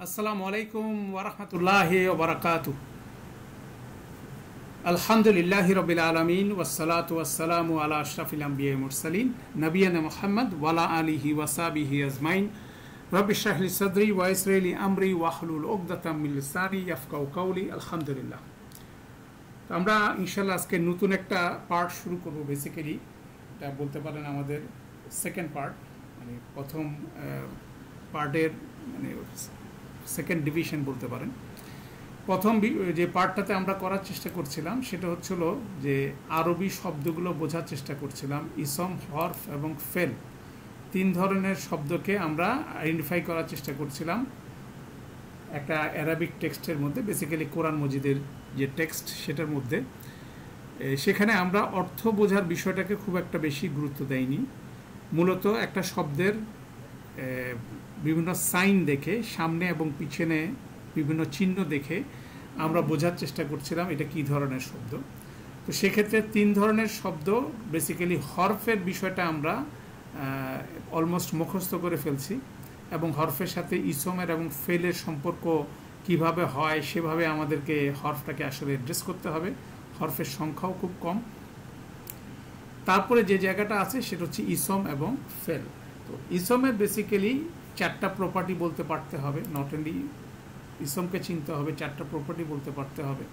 আসসালামু আলাইকুম ওয়া রাহমাতুল্লাহি ওয়া বারাকাতুহু। আলহামদুলিল্লাহি রাব্বিল আলামিন ওয়াসসালাতু ওয়াসসালামু আলা আশরাফিল আমবিয়া ওয়াল মুরসালিন নবিয়ানা মুহাম্মদ ওয়া আলা আলিহি ওয়া সাহবিহি আজমাইন। রব্বি ইশরাহ লি সাদরি ওয়া ইয়াসসির লি আমরি ওয়াহলুল উকদাতাম মিন লিসানি ইয়াফকাহু কাওলি। আলহামদুলিল্লাহ। তো আমরা ইনশাআল্লাহ আজকে নতুন একটা পার্ট শুরু করব। বেসিক্যালি এটা বলতে পারেন আমাদের সেকেন্ড পার্ট, মানে প্রথম পার্টের মানে সেকেন্ড ডিভিশন বলতে পারেন। প্রথম যে পার্টটাতে আমরা করার চেষ্টা করছিলাম সেটা হচ্ছিল যে আরবি শব্দগুলো বোঝার চেষ্টা করছিলাম। ইসম, হরফ এবং ফেল তিন ধরনের শব্দকে আমরা আইডেন্টিফাই করার চেষ্টা করছিলাম একটা অ্যারাবিক টেক্সটের মধ্যে, বেসিক্যালি কোরআন মজিদের যে টেক্সট সেটার মধ্যে। সেখানে আমরা অর্থ বোঝার বিষয়টাকে খুব একটা বেশি গুরুত্ব দেইনি। মূলত একটা শব্দের বিভিন্ন সাইন দেখে, সামনে এবং পিছনে বিভিন্ন চিহ্ন দেখে আমরা বোঝার চেষ্টা করছিলাম এটা কী ধরনের শব্দ। তো সেক্ষেত্রে তিন ধরনের শব্দ, বেসিক্যালি হরফের বিষয়টা আমরা অলমোস্ট মুখস্থ করে ফেলছি, এবং হরফের সাথে ইসমের এবং ফেলের সম্পর্ক কিভাবে হয় সেভাবে আমাদেরকে হরফটাকে আসলে অ্যাড্রেস করতে হবে। হরফের সংখ্যাও খুব কম। তারপরে যে জায়গাটা আছে সেটা হচ্ছে ইসম এবং ফেল। তো ইসমের বেসিক্যালি চারটা প্রপার্টি বলতে পারতে হবে, নট অনলি ইসমকে চিনতে হবে, চারটা প্রপার্টি বলতে পারতে হবে।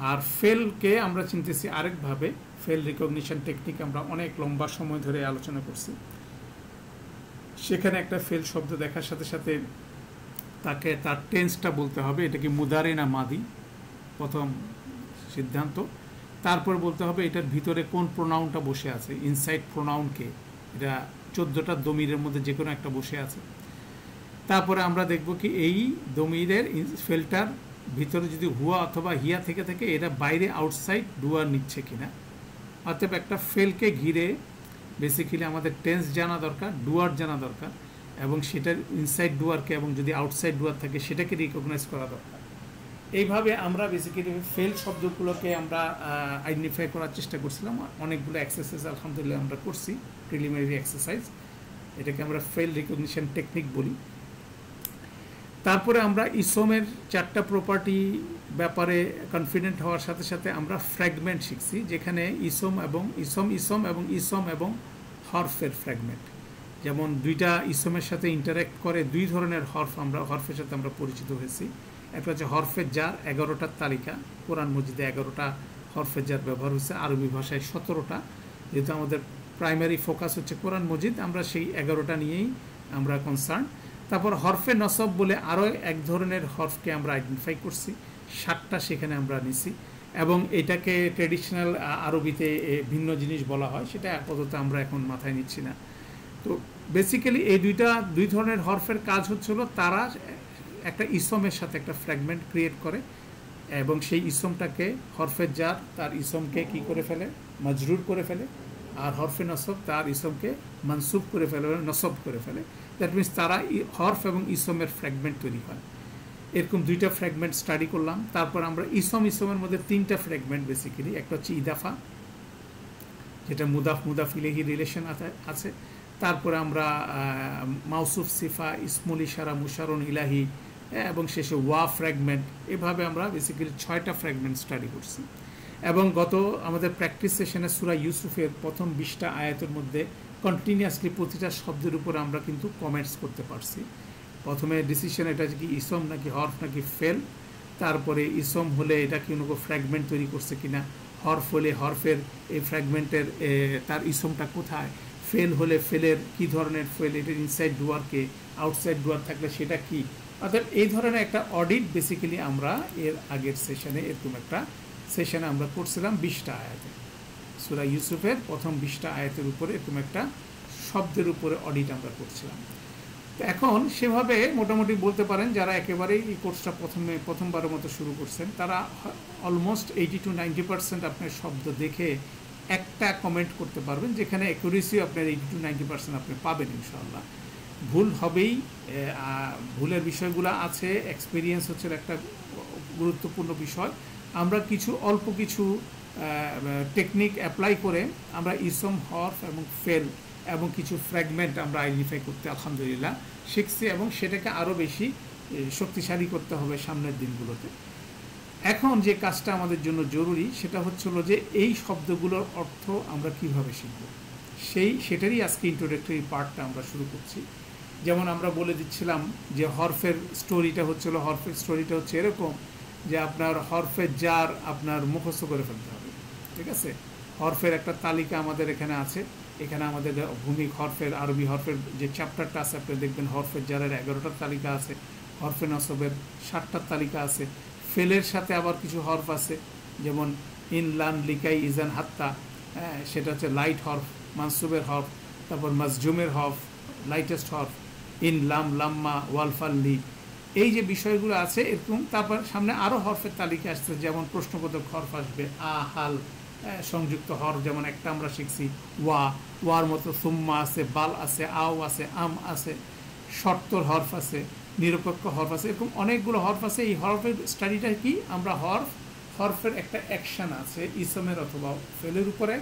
আর ফেলকে আমরা চিনতেছি আরেকভাবে, ফেল রিকগনিশন টেকনিক আমরা অনেক লম্বা সময় ধরে আলোচনা করছি। সেখানে একটা ফেল শব্দ দেখার সাথে সাথে তাকে তার টেন্সটা বলতে হবে, এটা কি মুদারে না মাদি, প্রথম সিদ্ধান্ত। তারপর বলতে হবে এটার ভিতরে কোন প্রোনাউনটা বসে আছে, ইনসাইড প্রোনাউনকে, এটা 14টা দমিরের মধ্যে যে কোনো একটা বসে আছে। তারপরে আমরা দেখব কি এই দমিরের ফেলটার ভিতরে যদি হুয়া অথবা হিয়া থেকে থাকে এটা বাইরে আউটসাইড ডুয়ার নিচ্ছে কিনা। অর্থাৎ একটা ফেলকে ঘিরে বেসিক্যালি আমাদের টেন্স জানা দরকার, ডুয়ার জানা দরকার, এবং সেটার ইনসাইড ডুয়ারকে এবং যদি আউটসাইড ডুয়ার থাকে সেটাকে রিকগনাইজ করা দরকার। এইভাবে আমরা বেসিক্যালি ফেল শব্দগুলোকে আমরা আইডেন্টিফাই করার চেষ্টা করছিলাম। অনেকগুলো এক্সারসাইজ আলহামদুলিল্লাহ আমরা করছি, প্রিলিমিনারি এক্সারসাইজ, এটাকে আমরা ফেল রিকগনিশন টেকনিক বলি। তারপরে আমরা ইসমের চারটা প্রপার্টি ব্যাপারে কনফিডেন্ট হওয়ার সাথে সাথে আমরা ফ্র্যাগমেন্ট শিখছি, যেখানে ইসম এবং ইসম এবং হরফের ফ্র্যাগমেন্ট। যেমন দুইটা ইসমের সাথে ইন্টারাক্ট করে দুই ধরনের হরফ, আমরা হরফের সাথে আমরা পরিচিত হয়েছি। একটা হচ্ছে হরফের জার, 11টার তালিকা, কোরআন মজিদে 11টা হরফের জার ব্যবহার হয়েছে, আরবি ভাষায় 17টা। যেহেতু আমাদের প্রাইমারি ফোকাস হচ্ছে কোরআন মজিদ, আমরা সেই 11টা নিয়েই আমরা কনসার্ন। তারপর হরফে নসব বলে আরও এক ধরনের হরফকে আমরা আইডেন্টিফাই করছি, 7টা সেখানে আমরা নিছি, এবং এটাকে ট্রেডিশনাল আরবিতে ভিন্ন জিনিস বলা হয়, সেটা আপাতত আমরা এখন মাথায় নিচ্ছি না। তো বেসিক্যালি এই দুই ধরনের হরফের কাজ হচ্ছিল তারা একটা ইসমের সাথে একটা ফ্র্যাগমেন্ট ক্রিয়েট করে, এবং সেই ইসমটাকে হরফের জার তার ইসমকে কি করে ফেলে, মজরুর করে ফেলে, আর হরফে নসব তার ইসমকে মনসুব করে ফেলে, নসব করে ফেলে। দ্যাট মিনস তারা হরফ এবং ইসমের ফ্র্যাগমেন্ট তৈরি হয়। এরকম দুইটা ফ্র্যাগমেন্ট স্টাডি করলাম। তারপর আমরা ইসমের মধ্যে 3টা ফ্র্যাগমেন্ট বেসিক্যালি, একটা হচ্ছে ইদাফা, যেটা মুদাফ ইলাইহি রিলেশন আছে। তারপরে আমরা মাউসুফ সিফা, ইসমুল ইশারা, মুশারুন ইলাহি, এবং শেষে ওয়া ফ্র্যাগমেন্ট। এভাবে আমরা বেসিক্যালি 6টা ফ্র্যাগমেন্ট স্টাডি করছি। এবং গত আমাদের প্র্যাকটিস সেশনে সূরা ইউসুফের প্রথম 20টা আয়াতের মধ্যে কন্টিনিউয়াসলি প্রতিটা শব্দের উপর আমরা কিন্তু কমেন্টস করতে পারছি। প্রথমে ডিসিশন এটা কি ইসম নাকি হরফ নাকি ফেল, তারপরে ইসম হলে এটা কি কোনো ফ্র্যাগমেন্ট তৈরি করছে কিনা, হরফ হলে হরফের এই ফ্র্যাগমেন্টের তার ইসমটা কোথায়, ফেল হলে ফেলের কি ধরনের ফেল, এটার ইনসাইড ডুয়ারকে, আউটসাইড ডুয়ার থাকলে সেটা কি। অর্থাৎ এই ধরনের একটা অডিট বেসিক্যালি আমরা এর আগের সেশনে এরকম একটা সেশনে আমরা করছিলাম 20টা আয়াতে। সূরা ইউসুফের প্রথম 20টা আয়াতের উপরে এরকম একটা শব্দের উপরে অডিট আমরা করছিলাম। তো এখন সেভাবে মোটামুটি বলতে পারেন যারা একেবারেই এই কোর্সটা প্রথমবারের মতো শুরু করছেন, তারা অলমোস্ট 80 to 90% আপনার শব্দ দেখে একটা কমেন্ট করতে পারবেন, যেখানে অ্যাকুরেসি আপনার 80 to 90% আপনি পাবেন ইনশাআল্লাহ। ভুল হবেই, ভুলের বিষয়গুলো আছে, এক্সপিরিয়েন্স হচ্ছে একটা গুরুত্বপূর্ণ বিষয়। আমরা অল্প কিছু টেকনিক অ্যাপ্লাই করে আমরা ইসম, হরফ এবং ফেল এবং কিছু ফ্র্যাগমেন্ট আমরা আইডেন্টিফাই করতে আলহামদুলিল্লাহ শিখছি, এবং সেটাকে আরও বেশি শক্তিশালী করতে হবে সামনের দিনগুলোতে। এখন যে কাজটা আমাদের জন্য জরুরি সেটা হচ্ছিল যে এই শব্দগুলোর অর্থ আমরা কিভাবে শিখব, সেটারই আজকে ইন্ট্রোডাক্টরি পার্টটা আমরা শুরু করছি। যেমন আমরা বলে দিচ্ছিলাম যে হরফের স্টোরিটা হচ্ছে এরকম যে আপনার হরফের জার আপনার মুখস্থ করে ফেলতে হবে। ঠিক আছে, হরফের একটা তালিকা আমাদের এখানে আছে। এখানে আমাদের ভূমিক হরফের, আরবি হরফের যে চ্যাপ্টারটা আছে আপনি দেখবেন হরফের জারের 11টার তালিকা আছে, হরফে নসবের 60টার তালিকা আছে। ফেলের সাথে আবার কিছু হরফ আছে, যেমন ইন, লান, লিকাই, ইজান, হাত্তা, সেটা হচ্ছে লাইট হরফ, মানসুবের হরফ। তারপর মাজজুমের হরফ, লাইটেস্ট হরফ, ইন, লাম, লাম্মা, ওয়ালফাল্লি, এই যে বিষয়গুলো আছে এরকম। তারপর সামনে আরও হরফের তালিকা আসছে, যেমন প্রশ্নবোধক হরফ আসবে, আ, হাল, সংযুক্ত হরফ যেমন একটা আমরা শিখছি ওয়ার মতো সুম্মা আছে, বাল আছে, আও আছে, আম আছে, শর্তর হরফ আছে, নিরপেক্ষ হরফ আছে, এরকম অনেকগুলো হরফ আছে। এই হরফের স্টাডিটা কি, আমরা হরফের একটা অ্যাকশান আছে ইসমের অথবা ফেলের উপরে,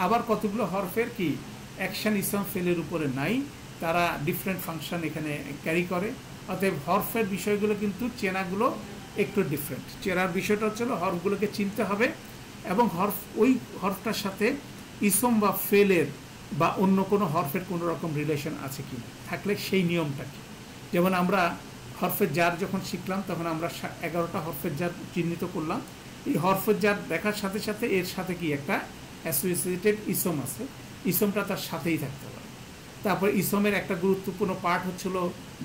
আবার কতগুলো হরফের কি অ্যাকশান ইসম ফেলের উপরে নাই, তারা ডিফারেন্ট ফাংশন এখানে ক্যারি করে। অতএব হরফের বিষয়গুলো কিন্তু চেনাগুলো একটু ডিফারেন্ট। চেনার বিষয়টা হচ্ছে হরফগুলোকে চিনতে হবে এবং ওই হরফটার সাথে ইসম বা ফেলের বা অন্য কোনো হরফের কোনো রকম রিলেশন আছে কি, থাকলে সেই নিয়মটা কি। যেমন আমরা হরফের জার যখন শিখলাম তখন আমরা 11টা হরফের জার চিহ্নিত করলাম। এই হরফের জার দেখার সাথে সাথে এর সাথে কি একটা অ্যাসোসিয়েটেড ইসম আছে, ইসমটা তার সাথেই থাকতে পারে। তারপর ইসমের একটা গুরুত্বপূর্ণ পার্ট হচ্ছিল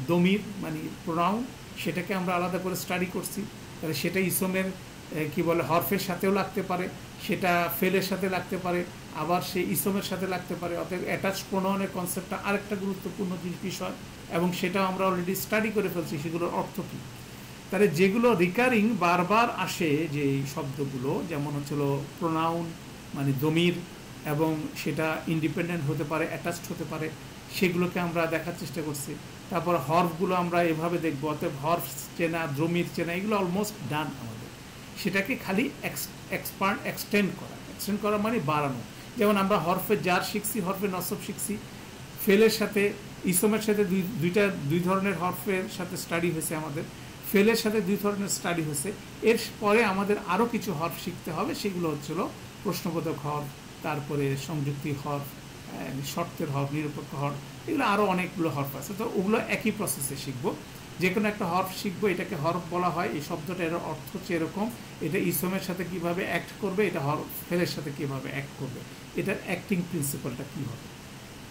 দমির, মানে প্রোনাউন, সেটাকে আমরা আলাদা করে স্টাডি করছি। তাহলে সেটা ইসমের কি বলে হরফের সাথেও লাগতে পারে, সেটা ফেলের সাথে লাগতে পারে, আবার সেই ইসমের সাথে লাগতে পারে। অতএব অ্যাটাচ প্রোনাউনের কনসেপ্টটা আরেকটা গুরুত্বপূর্ণ বিষয়, এবং সেটাও আমরা অলরেডি স্টাডি করে ফেলছি সেগুলোর অর্থ কী। তাহলে যেগুলো রিকারিং বারবার আসে যে শব্দগুলো, যেমন হচ্ছিল প্রোনাউন মানে দমির, এবং সেটা ইন্ডিপেন্ডেন্ট হতে পারে, অ্যাটাচড হতে পারে, সেগুলোকে আমরা দেখার চেষ্টা করছি। তারপর হরফগুলো আমরা এভাবে দেখবো। অতএব হরফ চেনা, দমির চেনা, এগুলো অলমোস্ট ডান আমাদের। সেটাকে খালি এক্সটেন্ড করা মানে বাড়ানো। যেমন আমরা হরফে জার শিখছি, হরফে নসব শিখছি, ফেলের সাথে ইসমের সাথে দুই ধরনের হরফের সাথে স্টাডি হয়েছে আমাদের, ফেলের সাথে 2 ধরনের স্টাডি হয়েছে। এর পরে আমাদের আরও কিছু হরফ শিখতে হবে, সেগুলো হচ্ছিল প্রশ্নবোধক হরফ, তারপরে সংযুক্তি হরফ, শর্তের হরফ, নিরপেক্ষ হরফ, এগুলো আরও অনেকগুলো হরফ আছে। তো ওগুলো একই প্রসেসে শিখবো। যে কোনো একটা হরফ শিখবো, এটাকে হরফ বলা হয়। এই শব্দটা এর অর্থ হচ্ছে এরকম, এটা ইসমের সাথে কিভাবে অ্যাক্ট করবে, এটা হরফ ফেলের সাথে কিভাবে অ্যাক্ট করবে, এটার অ্যাক্টিং প্রিন্সিপালটা কী হবে।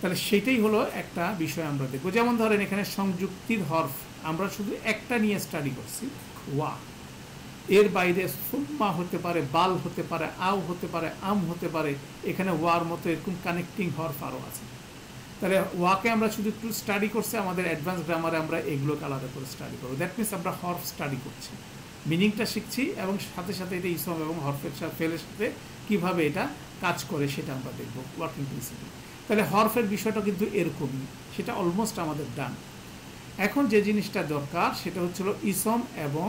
তাহলে সেটাই হলো একটা বিষয় আমরা দেখবো। যেমন ধরেন এখানে সংযুক্তির হরফ আমরা শুধু একটা নিয়ে স্টাডি করছি, ওয়া। এর বাইরে সুম্মা হতে পারে, বাল হতে পারে, আও হতে পারে, আম হতে পারে, এখানে ওয়ার মতো এরকম কানেক্টিং হরফ আরও আছে। তাহলে ওয়াকে আমরা শুধু একটু স্টাডি করছি, আমাদের অ্যাডভান্স গ্রামারে আমরা এগুলোকে আলাদা করে স্টাডি করবো। দ্যাট মিনস আমরা হরফ স্টাডি করছি, মিনিংটা শিখছি, এবং সাথে সাথে এটা ইসম এবং হরফের সাথে ফেলের সাথে কীভাবে এটা কাজ করে সেটা আমরা দেখবো, ওয়ার্কিং প্রিন্সিপাল। তাহলে হরফের বিষয়টা কিন্তু এরকমই, সেটা অলমোস্ট আমাদের ডান। এখন যে জিনিসটা দরকার সেটা হচ্ছিল ইসম এবং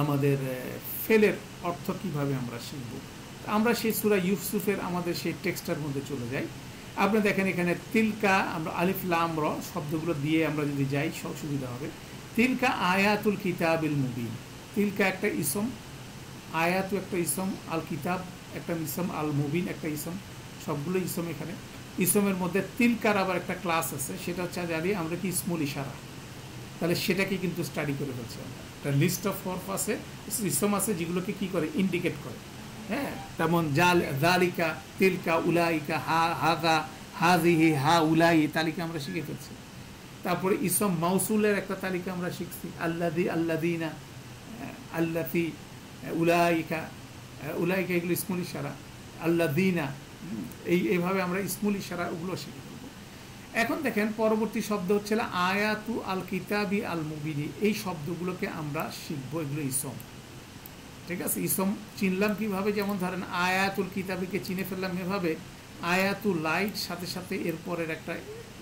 আমাদের ফেলের অর্থ কিভাবে আমরা শিখব। আমরা সেই সূরা ইউসুফের আমাদের সেই টেক্সটার মধ্যে চলে যাই। আপনি দেখেন এখানে তিলকা, আমরা আলিফ লাম র শব্দগুলো দিয়ে আমরা যদি যাই সব সুবিধা হবে। তিলকা আয়াতুল কিতাবিল মুবিন, তিলকা একটা ইসম, আয়াতু একটা ইসম, আল কিতাব একটা ইসম, আল মুবিন একটা ইসম, সবগুলো ইসম। এখানে ইসমের মধ্যে তিলকার আবার একটা ক্লাস আছে, সেটা হচ্ছে জানি আমরা কি ইসমুল ইশারা। তাহলে সেটাকে কিন্তু স্টাডি করে ফেলছি আমরা। একটা লিস্ট অফ হরফ আছে, ইসম আছে, যেগুলোকে কি করে ইন্ডিকেট করে। হ্যাঁ, তেমন জালিকা, তিলকা, উলাইকা, হাদা, হাজিহি, হা উলাই, তালিকা আমরা শিখে ফেলছি। তারপরে ইসম মাউসুলের একটা তালিকা আমরা শিখছি, আল্লাদি, আল্লাদিনা, আল্লাতি, উলাইকা, উলাইকা, এগুলো ইসমুল ইশারা, আল্লাদিনা, এইভাবে আমরা ইসমুল ইশারা ওগুলো শিখে ফেলবো। এখন দেখেন পরবর্তী শব্দ হচ্ছে আয়াতু আল কিতাবি আল মুবিনি, এই শব্দগুলোকে আমরা শিখবো, এগুলো ইসম। ঠিক আছে, ইসম চিনলাম কিভাবে, যেমন ধরেন আয়াতুল কিতাবিকে চিনে ফেললাম এভাবে, আয়াতুল লাইট সাথে সাথে এরপরের একটা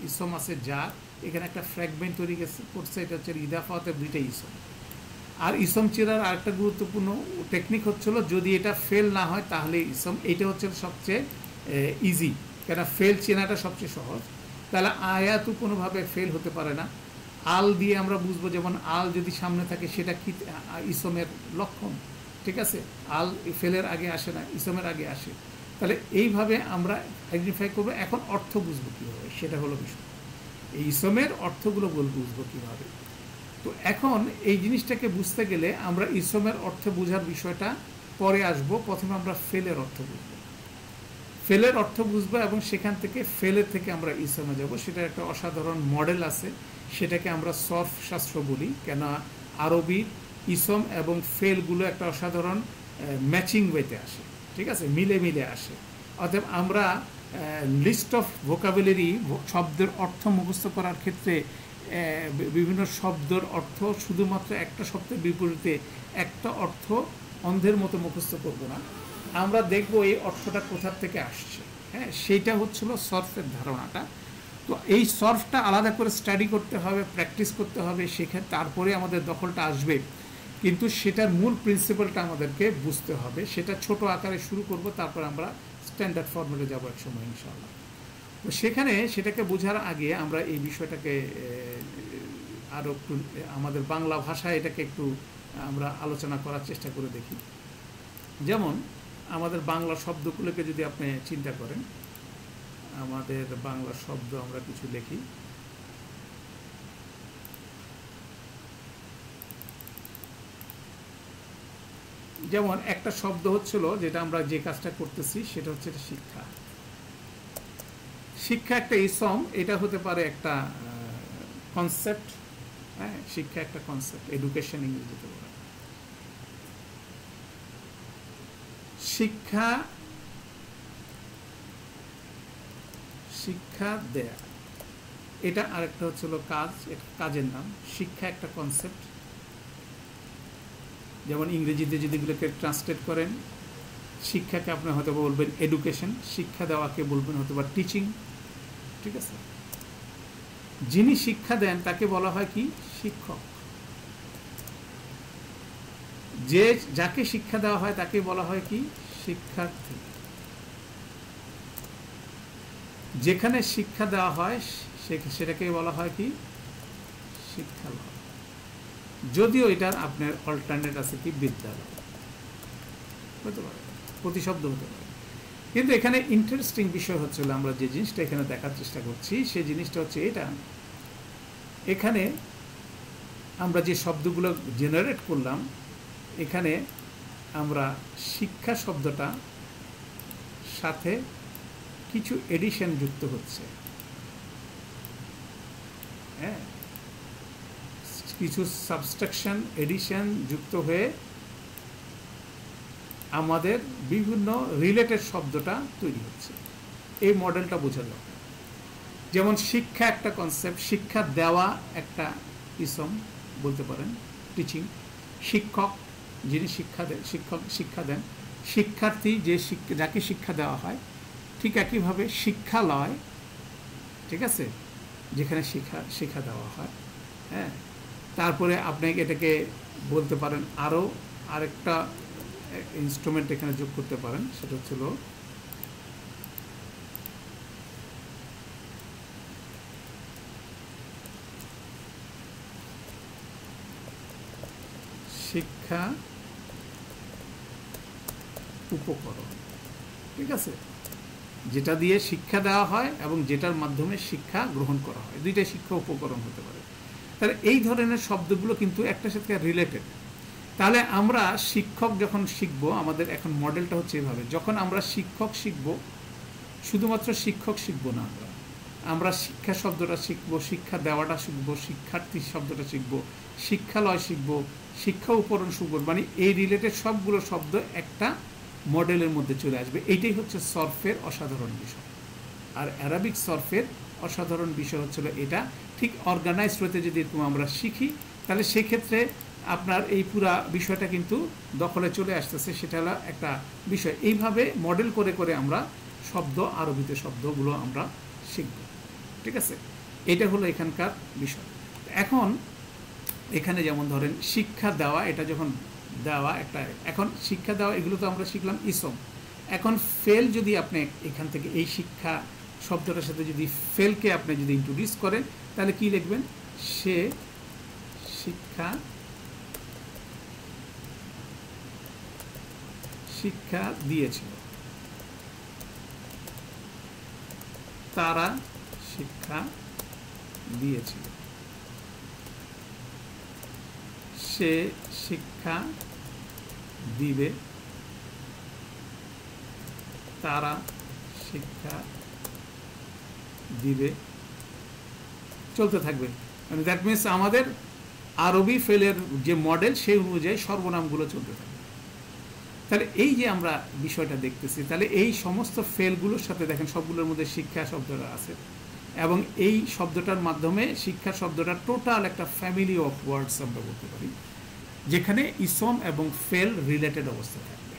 ইসম আছে যা, এখানে একটা ফ্র্যাগমেন্ট তৈরি করছে, এটা হচ্ছে ইদাফাতের 2টা ইসম। আর ইসম চেনার আরেকটা গুরুত্বপূর্ণ টেকনিক হচ্ছিল, যদি এটা ফেল না হয় তাহলে ইসম, এইটা হচ্ছে সবচেয়ে ইজি, কেন ফেল চেনাটা সবচেয়ে সহজ। তাহলে আয়াতু কোনোভাবে ফেল হতে পারে না, আল দিয়ে আমরা বুঝবো, যেমন আল যদি সামনে থাকে সেটা কি ইসমের লক্ষণ, ঠিক আছে, আল ফেলের আগে আসে না, ইসমের আগে আসে। তাহলে এইভাবে আমরা আইডেন্টিফাই করবো। এখন অর্থ বুঝবো কীভাবে, সেটা হলো বিষয়। এই ইসমের অর্থগুলো বুঝবো কীভাবে। তো এখন এই জিনিসটাকে বুঝতে গেলে আমরা ইসমের অর্থ বোঝার বিষয়টা পরে আসবো। প্রথমে আমরা ফেলের অর্থ বুঝবো, ফেলের অর্থ বুঝবো এবং সেখান থেকে ফেলের থেকে আমরা ইসমে যাব। সেটার একটা অসাধারণ মডেল আছে, সেটাকে আমরা সরফ শাস্ত্র বলি। কেন আরবি ইসম এবং ফেলগুলো একটা অসাধারণ ম্যাচিং ওয়েতে আসে, ঠিক আছে, মিলে মিলে আসে। অতএব আমরা লিস্ট অফ ভোকাবুলারি, শব্দের অর্থ মুখস্থ করার ক্ষেত্রে বিভিন্ন শব্দের অর্থ শুধুমাত্র একটা শব্দের বিপরীতে একটা অর্থ অন্ধের মতো মুখস্থ করব না, আমরা দেখব এই অর্থটা কোথা থেকে আসছে। হ্যাঁ, সেইটা হচ্ছিল সরফের ধারণাটা। তো এই সরফটা আলাদা করে স্টাডি করতে হবে, প্র্যাকটিস করতে হবে, সেখানে তারপরে আমাদের দখলটা আসবে। কিন্তু সেটার মূল প্রিন্সিপালটা আমাদেরকে বুঝতে হবে। সেটা ছোট আকারে শুরু করব, তারপর আমরা স্ট্যান্ডার্ড ফর্মেটে যাবো এক সময় ইনশাআল্লাহ। তো সেখানে সেটাকে বোঝার আগে আমরা এই বিষয়টাকে আরও একটু আমাদের বাংলা ভাষায় এটাকে একটু আমরা আলোচনা করার চেষ্টা করে দেখি। যেমন আমাদের বাংলা শব্দগুলোকে যদি আপনি চিন্তা করেন, আমাদের বাংলা শব্দ আমরা কিছু লিখি। যেমন একটা শব্দ হচ্ছিল, যেটা আমরা যে কাজটা করতেছি সেটা হচ্ছে শিক্ষা। শিক্ষা একটা ইসম, এটা হতে পারে একটা কনসেপ্ট। হ্যাঁ, শিক্ষা একটা কনসেপ্ট, এডুকেশন ইংরেজিতে বলা। শিক্ষা, শিক্ষা দেয়া, এটা আরেকটা হচ্ছিল কাজ, কাজের নাম। শিক্ষা একটা কনসেপ্ট। যেমন ইংরেজিতে যদি এগুলোকে ট্রান্সলেট করেন, শিক্ষাকে আপনি হয়তো বলবেন এডুকেশন, শিক্ষা দেওয়াকে বলবেন হয়তো বা টিচিং, ঠিক আছে। যিনি শিক্ষা দেন তাকে বলা হয় কি? শিক্ষক। যে যাকে শিক্ষা দেওয়া হয় তাকে বলা হয় কি? শিক্ষার্থী। যেখানে শিক্ষা দেওয়া হয় সেটাকে বলা হয় কি? শিক্ষালয়। যদিও এটার আপনার অল্টারনেট আছে কি? বিদ্যালয় হতে পারে, প্রতিশব্দ হতে পারে। কিন্তু এখানে ইন্টারেস্টিং বিষয় হচ্ছে, আমরা যে জিনিসটা এখানে দেখার চেষ্টা করছি সেই জিনিসটা হচ্ছে এটা, এখানে আমরা যে শব্দগুলো জেনারেট করলাম, এখানে আমরা শিক্ষা শব্দটা সাথে কিছু এডিশন যুক্ত হচ্ছে। হ্যাঁ, কিছু সাবস্ট্রাকশন এডিশন যুক্ত হয়ে আমাদের বিভিন্ন রিলেটেড শব্দটা তৈরি হচ্ছে। এই মডেলটা বোঝা দরকার। যেমন শিক্ষা একটা কনসেপ্ট, শিক্ষা দেওয়া একটা ইসম বলতে পারেন, টিচিং। শিক্ষক, যিনি শিক্ষা দেন, শিক্ষা দেন। শিক্ষার্থী, যে যাকে শিক্ষা দেওয়া হয়। ঠিক একইভাবে শিক্ষালয়, ঠিক আছে, যেখানে শিক্ষা দেওয়া হয়। হ্যাঁ, তারপরে আপনি এটাকে বলতে পারেন আরও আরেকটা ইনস্ট্রুমেন্ট এখানে যোগ করতে পারেন, সেটা হচ্ছিল শিক্ষা উপকরণ, ঠিক আছে, যেটা দিয়ে শিক্ষা দেওয়া হয় এবং যেটার মাধ্যমে শিক্ষা গ্রহণ করা হয়, দুইটা শিক্ষা উপকরণ হতে পারে। তাহলে এই ধরনের শব্দগুলো কিন্তু একটার সাথে রিলেটেড। তাহলে আমরা শিক্ষক যখন শিখব, আমাদের এখন মডেলটা হচ্ছে এভাবে, যখন আমরা শিক্ষক শিখব, শুধুমাত্র শিক্ষক শিখব না, আমরা শিক্ষা শব্দটা শিখব, শিক্ষা দেওয়াটা শিখব, শিক্ষার্থী শব্দটা শিখব, শিক্ষালয় শিখব, শিক্ষা উপকরণ শিখব। মানে এই রিলেটেড সবগুলো শব্দ একটা মডেলের মধ্যে চলে আসবে। এইটাই হচ্ছে সরফের অসাধারণ বিষয়। আর অ্যারাবিক সরফের অসাধারণ বিষয় হচ্ছিল এটা। ঠিক অর্গানাইজ হতে যদি এরকম আমরা শিখি, তাহলে সেক্ষেত্রে আপনার এই পুরা বিষয়টা কিন্তু দখলে চলে আসতেছে। সেটা হলো একটা বিষয়। এইভাবে মডেল করে করে আমরা শব্দ, আরবিতে শব্দগুলো আমরা শিখব, ঠিক আছে। এটা হলো এখানকার বিষয়। এখন এখানে যেমন ধরেন শিক্ষা দেওয়া, এটা যখন দেওয়া একটা, এখন শিক্ষা দেওয়া এগুলো তো আমরা শিখলাম ইসম। এখন ফেল যদি আপনি এখান থেকে এই শিক্ষা শব্দটার সাথে যদি ফেলকে আপনি যদি ইন্ট্রোডিউস করেন, তাহলে কি লিখবেন? সে শিক্ষা শিক্ষা দিয়েছিল, তারা শিক্ষা দিয়েছিল, সে শিক্ষা দিবে, তারা শিক্ষা দিবে, চলতে থাকবে। মানে দ্যাট মিনস আমাদের আরবি ফেলের যে মডেল সেই অনুযায়ী সর্বনামগুলো চলতে থাকবে। তাহলে এই যে আমরা বিষয়টা দেখতেছি, তাহলে এই সমস্ত ফেলগুলোর সাথে দেখেন সবগুলোর মধ্যে শিক্ষা শব্দটা আছে, এবং এই শব্দটার মাধ্যমে শিক্ষা শব্দটা টোটাল একটা ফ্যামিলি অফ ওয়ার্ডস আমরা বলতে পারি, যেখানে ইসম এবং ফেল রিলেটেড অবস্থা থাকবে।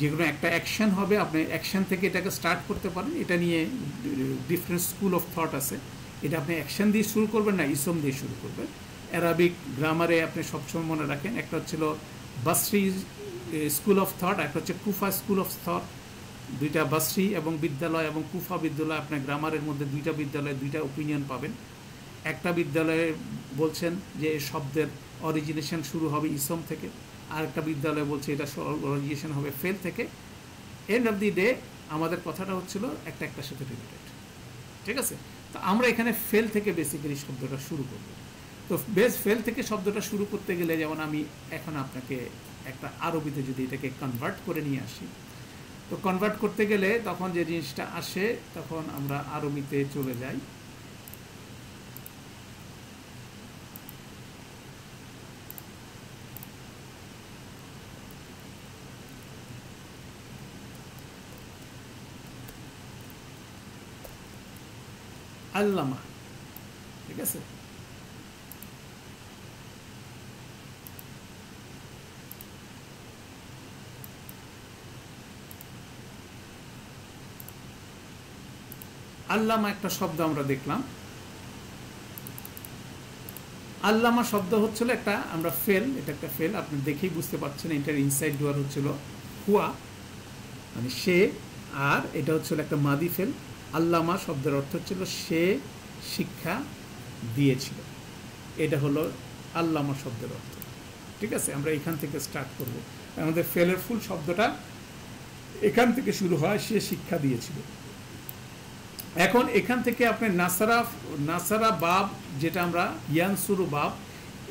যেগুলো একটা অ্যাকশন হবে, আপনি অ্যাকশন থেকে এটাকে স্টার্ট করতে পারেন। এটা নিয়ে ডিফারেন্ট স্কুল অফ থট আছে। এটা আপনি অ্যাকশন দিয়ে শুরু করবেন না ইসম দিয়ে শুরু করবেন। অ্যারাবিক গ্রামারে আপনি সবসময় মনে রাখেন, একটা হচ্ছিল বাসরি স্কুল অফ থট, একটা হচ্ছে কুফা স্কুল অফ থট। দুইটা বাসরি এবং বিদ্যালয় এবং কুফা বিদ্যালয়, আপনার গ্রামারের মধ্যে দুইটা বিদ্যালয়ে দুইটা ওপিনিয়ন পাবেন। একটা বিদ্যালয়ে বলছেন যে শব্দের অরিজিনেশন শুরু হবে ইসম থেকে, আর একটা বিদ্যালয়ে বলছে এটা অরিজিনেশন হবে ফেল থেকে। এন্ড অফ দি ডে আমাদের কথাটা হচ্ছিল একটা একটার সাথে রিলেটেড, ঠিক আছে? তো আমরা এখানে ফেল থেকে বেসিক্যালি শব্দটা শুরু করব। তো ফেল থেকে শব্দটা শুরু করতে গেলে, যেমন আমি এখন আপনাকে একটা আরবিতে যদি এটাকে কনভার্ট করে নিয়ে আসি, তো কনভার্ট করতে গেলে তখন যে জিনিসটা আসে, তখন আমরা আরবিতে চলে যাই। আল্লামা, ঠিক আছে? আল্লামা একটা শব্দ আমরা দেখলাম। আল্লামা শব্দ হচ্ছিল একটা, আমরা ফেল, এটা একটা ফেল, আপনি দেখেই বুঝতে পারছেন এটার ইনসাইড ডোয়ার হচ্ছিল হুয়া, মানে সে, আর এটা হচ্ছিল একটা মাদি ফেল। আল্লামা শব্দের অর্থ হচ্ছিল সে শিক্ষা দিয়েছিল, এটা হলো আল্লামা শব্দের অর্থ, ঠিক আছে? আমরা এখান থেকে স্টার্ট করব। আমাদের ফেলের ফুল শব্দটা এখান থেকে শুরু হয়, সে শিক্ষা দিয়েছিল। এখন এখান থেকে আপনি নাসারা বাব, যেটা আমরা ইয়ানসুরু বাব,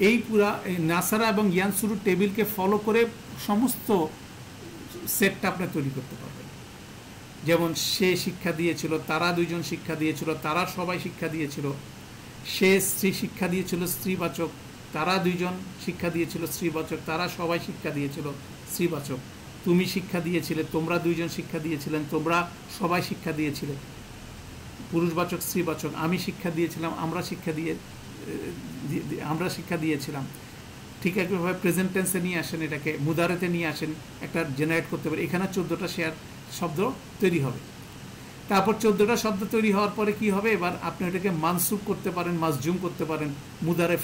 এই পুরা নাসারা এবং ইয়ানসুরু টেবিলকে ফলো করে সমস্ত সেটটা আপনি তৈরি করতে পারবেন। যেমন সে শিক্ষা দিয়েছিল, তারা দুইজন শিক্ষা দিয়েছিল, তারা সবাই শিক্ষা দিয়েছিল, সে স্ত্রী শিক্ষা দিয়েছিল স্ত্রীবাচক, তারা দুইজন শিক্ষা দিয়েছিল স্ত্রীবাচক, তারা সবাই শিক্ষা দিয়েছিল স্ত্রীবাচক, তুমি শিক্ষা দিয়েছিলে, তোমরা দুইজন শিক্ষা দিয়েছিলেন, তোমরা সবাই শিক্ষা দিয়েছিলে পুরুষবাচক স্ত্রীবাচক, আমি শিক্ষা দিয়েছিলাম, আমরা শিক্ষা দিয়েছিলাম। ঠিক একইভাবে প্রেজেন্ট টেন্সে নিয়ে আসেন, এটাকে মুদারেতে নিয়ে আসেন, একটা জেনারেট করতে পারে। এখানে 14টা শেয়ার শব্দ তৈরি হবে। তারপর 14টা শব্দ তৈরি হওয়ার পরে কি হবে, এবার আপনি এটাকে মানসুব করতে পারেন, মাজজুম করতে পারেন মুদারে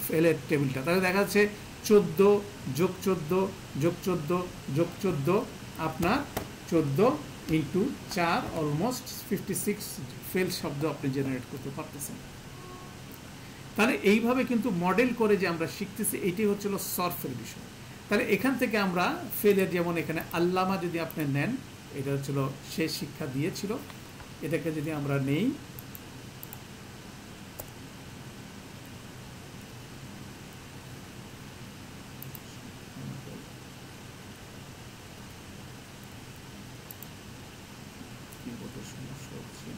ফেলের টেবিলটা। তাহলে দেখা যাচ্ছে 14 যোগ 14 যোগ 14 যোগ 14, আপনার 14 ইন্টু 4, অলমোস্ট 56 ফেল শব্দ আপনি জেনারেট করতে পারতেছেন। তাহলে এইভাবে কিন্তু মডেল করে যে আমরা শিখতেছি, এটাই হচ্ছিল সরফের বিষয়। তাহলে এখান থেকে আমরা ফেলের, যেমন এখানে আল্লামা যদি আপনি নেন, এটা হচ্ছিল সে শিক্ষা দিয়েছিল, এটাকে যদি আমরা নেই, সমস্যা হচ্ছে,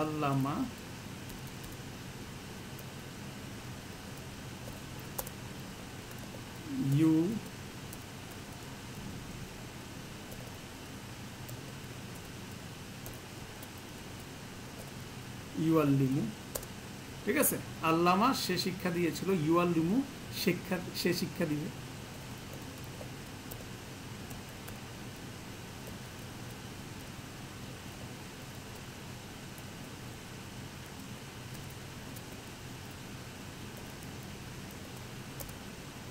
আল্লামা ইউআল্লিমু, ঠিক আছে? আল্লামা সে শিক্ষা দিয়েছিল, ইউআল্লিমু সে শিক্ষা দিবে।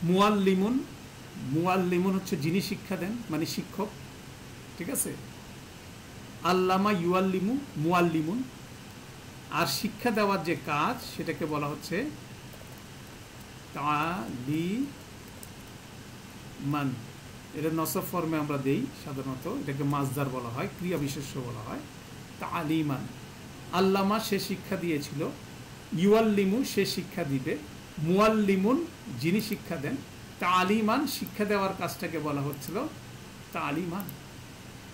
মুয়াল্লিমুন, মুয়াল্লিমুন হচ্ছে যিনি শিক্ষা দেন, মানে শিক্ষক, ঠিক আছে। আল্লামা ইউআল্লিমু, মুয়াল্লিমুন। আর শিক্ষা দেওয়ার যে কাজ সেটাকে বলা হচ্ছে তালিমান। এটা নসব ফর্মে আমরা দেই সাধারণত, এটাকে মাজদার বলা হয়, ক্রিয়া বিশেষ্য বলা হয়। তালিমান, আল্লামা সে শিক্ষা দিয়েছিল, ইউআল্লিমু সে শিক্ষা দিবে, মুয়াল্লিমুন যিনি শিক্ষা দেন, তালিমান শিক্ষা দেওয়ার কাজটাকে বলা হচ্ছিল তালিমান,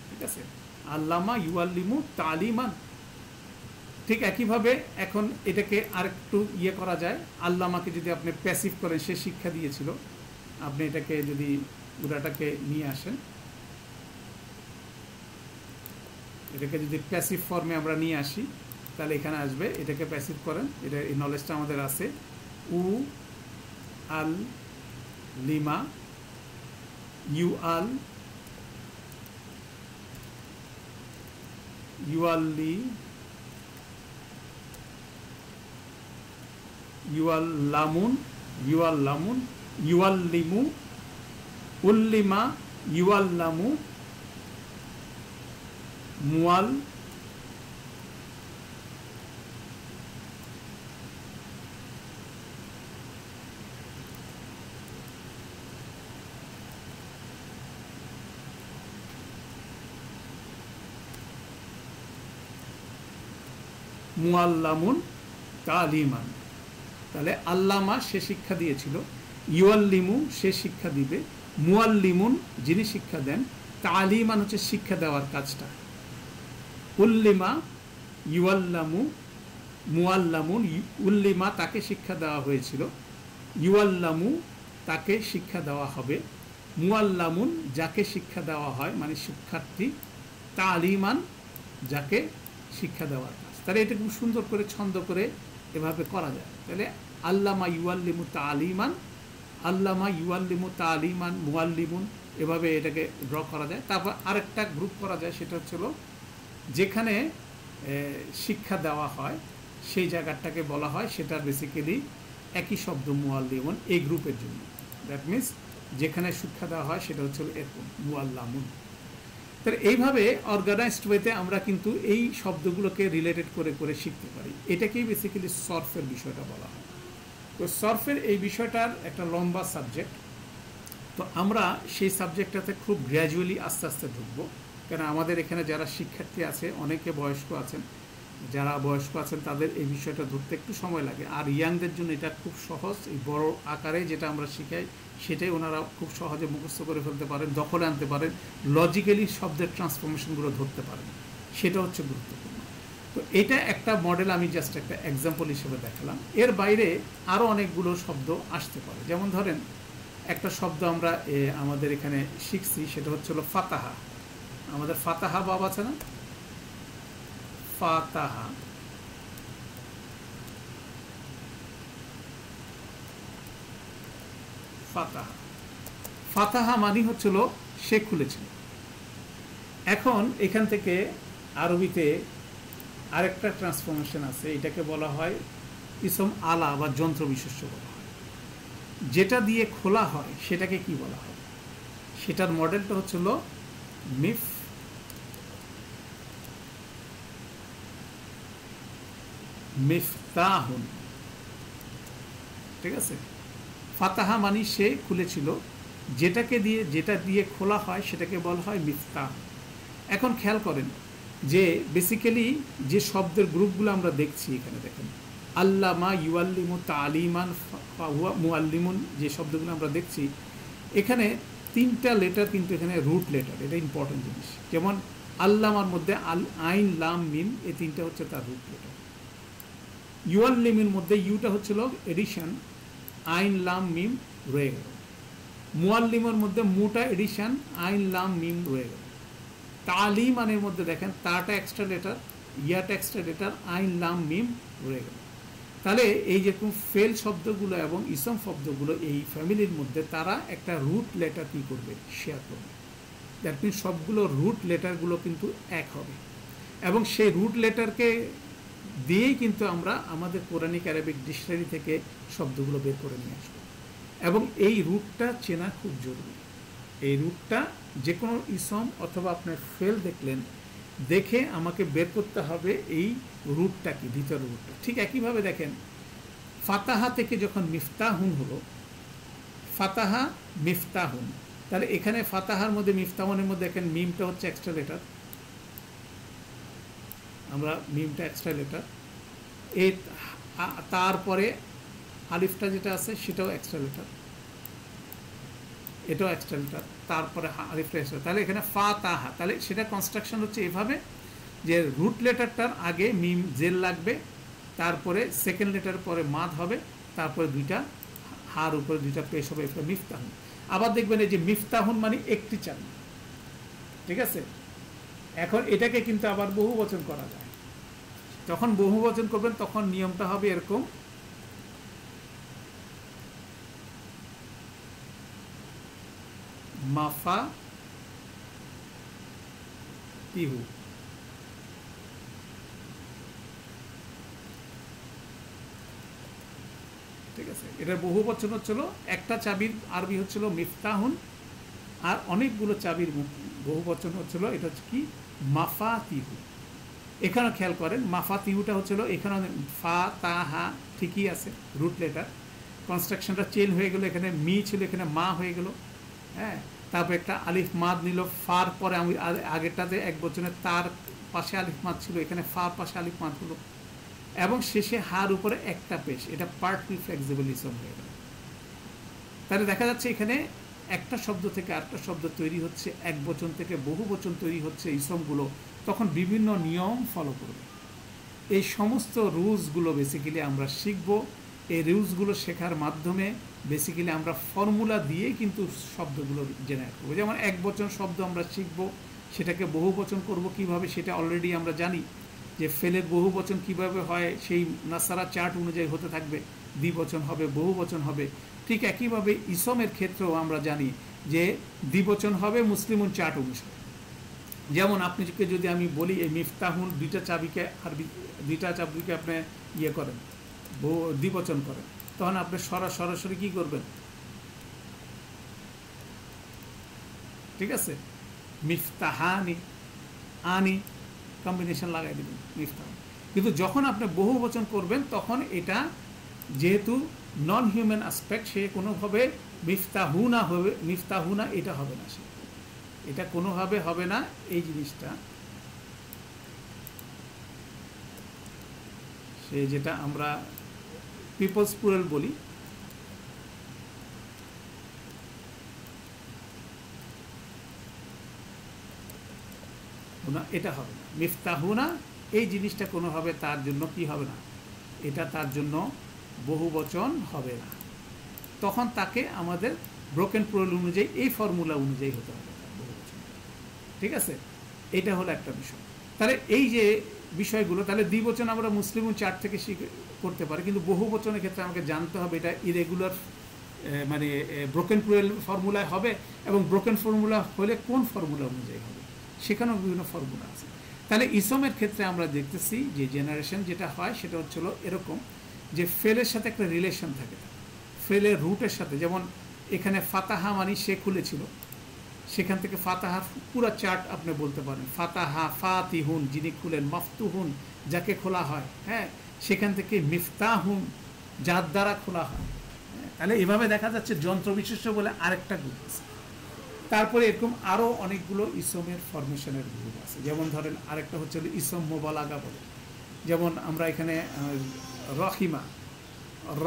ঠিক আছে। আল্লামা ইউআল্লিমু তালিমান। ঠিক একইভাবে এখন এটাকে আরেকটু ইয়ে করা যায়, আল্লামাকে যদি আপনি প্যাসিভ করেন, সে শিক্ষা দিয়েছিল, আপনি এটাকে যদি পুরাটাকে নিয়ে আসেন, এটাকে যদি প্যাসিভ ফর্মে আমরা নিয়ে আসি তাহলে এখানে আসবে, এটাকে প্যাসিভ করেন, এটা এই নলেজটা আমাদের আছে। উ আল লিমা, ইউ আল, ইউআল্লি, ইউআল্লামুন, ইউআল্লামুন, ইউআল্লিমু, উল্লিমা, ইউআল্লামু, মুয়াল, মুয়াল্লামুন তালিমান। তাহলে আল্লামা সে শিক্ষা দিয়েছিল, ইউআল্লিমু সে শিক্ষা দিবে, মুয়াল্লিমুন যিনি শিক্ষা দেন, তালিমান হচ্ছে শিক্ষা দেওয়ার কাজটা, উল্লিমা, ইউআল্লামু, মুয়াল্লামুন, উল্লিমা তাকে শিক্ষা দেওয়া হয়েছিল, ইউআল্লামু তাকে শিক্ষা দেওয়া হবে, মুয়াল্লামুন যাকে শিক্ষা দেওয়া হয় মানে শিক্ষার্থী, তালিমান যাকে শিক্ষা দেওয়ার কাজ। তাহলে এটা খুব সুন্দর করে ছন্দ করে এভাবে করা যায়। তাহলে আল্লামা ইউআল্লিমু তালিমান, আল্লামা ইউআল্লিমু তালিমান, মুয়াল্লিমুন, এভাবে এটাকে ড্র করা যায়। তারপর আরেকটা গ্রুপ করা যায়, সেটা হচ্ছিল যেখানে শিক্ষা দেওয়া হয় সেই জায়গাটাকে বলা হয়, সেটা বেসিক্যালি একই শব্দ মুয়াল্লিমুন এই গ্রুপের জন্য। দ্যাট মিনস যেখানে শিক্ষা দেওয়া হয় সেটা হচ্ছিল এরকম মুয়াল্লামুন। তাহলে এইভাবে অর্গানাইজড ওয়েতে আমরা কিন্তু এই শব্দগুলোকে রিলেটেড করে করে শিখতে পারি। এটাকেই বেসিক্যালি সরফের বিষয়টা বলা হয়। তো সরফের এই বিষয়টার একটা লম্বা সাবজেক্ট, তো আমরা সেই সাবজেক্টটাতে খুব গ্র্যাজুয়ালি আস্তে আস্তে ঢুকবো, কারণ আমাদের এখানে যারা শিক্ষার্থী আছে অনেকে বয়স্ক আছেন, যারা বয়স্ক আছেন তাদের এই বিষয়টা ধরতে একটু সময় লাগে। আর ইয়াংদের জন্য এটা খুব সহজ, এই বড় আকারে যেটা আমরা শিখাই সেটাই ওনারা খুব সহজে মুখস্থ করে ফেলতে পারেন, দখলে আনতে পারেন, লজিক্যালি শব্দের ট্রান্সফরমেশনগুলো ধরতে পারেন, সেটা হচ্ছে গুরুত্বপূর্ণ। তো এটা একটা মডেল, আমি জাস্ট একটা এক্সাম্পল হিসেবে দেখালাম। এর বাইরে আরও অনেকগুলো শব্দ আসতে পারে। যেমন ধরেন একটা শব্দ আমরা আমাদের এখানে শিখছি, সেটা হচ্ছে হলো ফাতাহা। আমাদের ফাতাহা বাব আছে না, ফাতাহা, ফাতাহা, ফাতাহা মানে হচ্ছিল সে খুলেছিল। এখন এখান থেকে আরবিতে আরেকটা ট্রান্সফরমেশন আছে, এটাকে বলা হয় ইসম আলা বা যন্ত্র বিশেষ্য বলা হয়। যেটা দিয়ে খোলা হয় সেটাকে কি বলা হয়, সেটার মডেলটা হচ্ছিল মিফ, মিফতাহুন, ঠিক আছে। ফাতাহা মানে সে খুলেছিল, যেটা দিয়ে খোলা হয় সেটাকে বলা হয় মিফতাহ। এখন খেয়াল করেন যে বেসিক্যালি যে শব্দের গ্রুপগুলো আমরা দেখছি এখানে, দেখেন আল্লামা, ইউআল্লিমু, তালিমান, মুআল্লিমুন, যে শব্দগুলো আমরা দেখছি এখানে তিনটা লেটার কিন্তু এখানে রুট লেটার, এটা ইম্পর্টেন্ট জিনিস। যেমন আল্লামার মধ্যে আইন, লাম, মিম, এই তিনটা হচ্ছে তার রুট লেটার। ইউআল্লিমের মধ্যে ইউটা হচ্ছিল এডিশন, আইন, লাম, মিম রয়ে গেল। মুআল্লিমের মধ্যে মুটা এডিশন, আইন, লাম, মিম রয়ে গেল। তালিমানের মধ্যে দেখেন তাটা এক্সট্রা লেটার, ইয়াটা এক্সট্রা লেটার, আইন, লাম, মিম রয়ে গেল। তাহলে এই যেরকম ফেল শব্দগুলো এবং ইসম শব্দগুলো এই ফ্যামিলির মধ্যে তারা একটা রুট লেটার কী করবে, শেয়ার করবে। দ্যাট মিনস সবগুলো রুট লেটারগুলো কিন্তু এক হবে, এবং সেই রুট লেটারকে দিয়েই কিন্তু আমরা আমাদের কোরআনিক আরবিক ডিকশনারি থেকে শব্দগুলো বের করে নিয়ে আসবো। এবং এই রুটটা চেনা খুব জরুরি। এই রুটটা যে কোনো ইসম অথবা আপনার ফেল দেখলেন, দেখে আমাকে বের করতে হবে এই রুটটা কি, ভিতর রুটটা। ঠিক একইভাবে দেখেন, ফাতাহা থেকে যখন মিফতাহুন হলো, ফাতাহা মিফতাহুন, তাহলে এখানে ফাতাহার মধ্যে মিফতাহুনের মধ্যে দেখেন মিমটা হচ্ছে এক্সট্রা লেটার, আমরা মিমটা এক্সট্রা লেটার, এই তারপরে আলিফটা যেটা আছে সেটাও এক্সট্রা লেটার, এটাও এক্সট্রা লেটার, তারপরে আলিফটা এক্সট্রা। তাহলে এখানে ফাতাহা, তাহলে সেটা কনস্ট্রাকশন হচ্ছে এভাবে যে রুট লেটারটার আগে মিম জেল লাগবে, তারপরে সেকেন্ড লেটার পরে মাদ হবে, তারপরে দুইটা হার উপরে দুইটা পেশ হবে, এটা মিফতাহুন। আবার দেখবেন এই যে মিফতাহুন মানে একটি চাবি, ঠিক আছে। এখন এটাকে কিন্তু আবার বহু বচন করা যায়। যখন বহু বচন করবেন তখন নিয়মটা হবে এরকম, মাফা তিহু, ঠিক আছে। এটার বহু বচন হচ্ছিল, একটা চাবির আরবি হচ্ছিল মিফতাহুন, আর অনেকগুলো চাবির বহু বচন হচ্ছিল এটা হচ্ছে কি, মাফা তিহু। এখানে খেয়াল করেন মাফা তিহুটা হচ্ছিল, এখানে ফা তা হা ঠিকই আছে, রুট লেটার, কনস্ট্রাকশনটা চেঞ্জ হয়ে গেল, এখানে মি ছিল এখানে মা হয়ে গেল, হ্যাঁ। তারপর একটা আলিফ মাদ নিল, ফার পরে আমি আগেরটাতে এক বচনে তার পাশে আলিফ মাদ ছিল, এখানে ফার পাশে আলিফ মাদ হলো, এবং শেষে হার উপরে একটা পেশ, এটা পার্টলি ফ্লেক্সিবল ইসম হয়ে গেল। তাহলে দেখা যাচ্ছে এখানে একটা শব্দ থেকে আরেকটা শব্দ তৈরি হচ্ছে, এক বচন থেকে বহু বচন তৈরি হচ্ছে ইসমগুলো, তখন বিভিন্ন নিয়ম ফলো করবে। এই সমস্ত রুলসগুলো বেসিক্যালি আমরা শিখব। এই রুলসগুলো শেখার মাধ্যমে বেসিক্যালি আমরা ফর্মুলা দিয়ে কিন্তু শব্দগুলো জেনারেট করবো। যেমন এক বচন শব্দ আমরা শিখব, সেটাকে বহু বচন করব কিভাবে, সেটা অলরেডি আমরা জানি যে ফেলের বহু বচন কীভাবে হয়, সেই নাসারা চার্ট অনুযায়ী হতে থাকবে, দ্বিবচন হবে, বহু বচন হবে। ঠিক একইভাবে ইসমের ক্ষেত্রেও আমরা জানি যে দ্বিবচন হবে মুসলিমুন চার্ট অনুসারে। যেমন আপনাকে যদি আমি বলি এই মিফতাহুন দুইটা চাবিকে আরবি, দুইটা চাবিকে আপনি ইয়ে করেন, দ্বিবচন করেন, তখন আপনি সরাসরি কি করবেন, ঠিক আছে, মিফতাহানি আনি কম্বিনেশন লাগাই দেবেন মিফতাহুন। কিন্তু যখন আপনি বহু বচন করবেন তখন এটা যেহেতু নন হিউম্যান অ্যাসপেক্ট, সে কোনোভাবে মিফতাহুনা হবে, মিফতাহুনা এটা হবে না, সে এটা কোনোভাবে হবে না। এই জিনিসটা সে যেটা আমরা পিপলস প্লুরাল বলি, এটা হবে না, মিফতাহুনা এই জিনিসটা কোনোভাবে তার জন্য কি হবে না, এটা তার জন্য বহু বচন হবে না। তখন তাকে আমাদের ব্রোকেন প্লুরাল অনুযায়ী এই ফর্মুলা অনুযায়ী হতে হবে বহু বচন, ঠিক আছে। এটা হলো একটা বিষয়। তাহলে এই যে বিষয়গুলো, তাহলে দ্বিবচন আমরা মুসলিম চার্ট থেকে করতে পারি, কিন্তু বহু বচনের ক্ষেত্রে আমাকে জানতে হবে এটা ইরেগুলার মানে ব্রোকেন প্লুরাল ফর্মুলায় হবে, এবং ব্রোকেন ফর্মুলা হলে কোন ফর্মুলা অনুযায়ী হবে, সেখানেও বিভিন্ন ফর্মুলা আছে। তাহলে ইসমের ক্ষেত্রে আমরা দেখতেছি যে জেনারেশন যেটা হয় সেটা হচ্ছিল এরকম যে ফেলের সাথে একটা রিলেশন থাকে, ফেলের রুটের সাথে। যেমন এখানে ফাতাহা মানি সে খুলেছিল, সেখান থেকে ফাতাহার পুরা চার্ট আপনি বলতে পারেন, ফাতাহা ফাতিহুন যিনি খুলেন, মাফতুহুন যাকে খোলা হয়, হ্যাঁ, সেখান থেকে মিফতাহুন যার দ্বারা খোলা হয়। তাহলে এভাবে দেখা যাচ্ছে যন্ত্র বিশেষ্য বলে আরেকটা গ্রুপ আছে। তারপরে এরকম আরও অনেকগুলো ইসমের ফরমেশনের গ্রুপ আছে। যেমন ধরেন আরেকটা হচ্ছে ইসম মোবালাগা বলে, যেমন আমরা এখানে রহিমা, র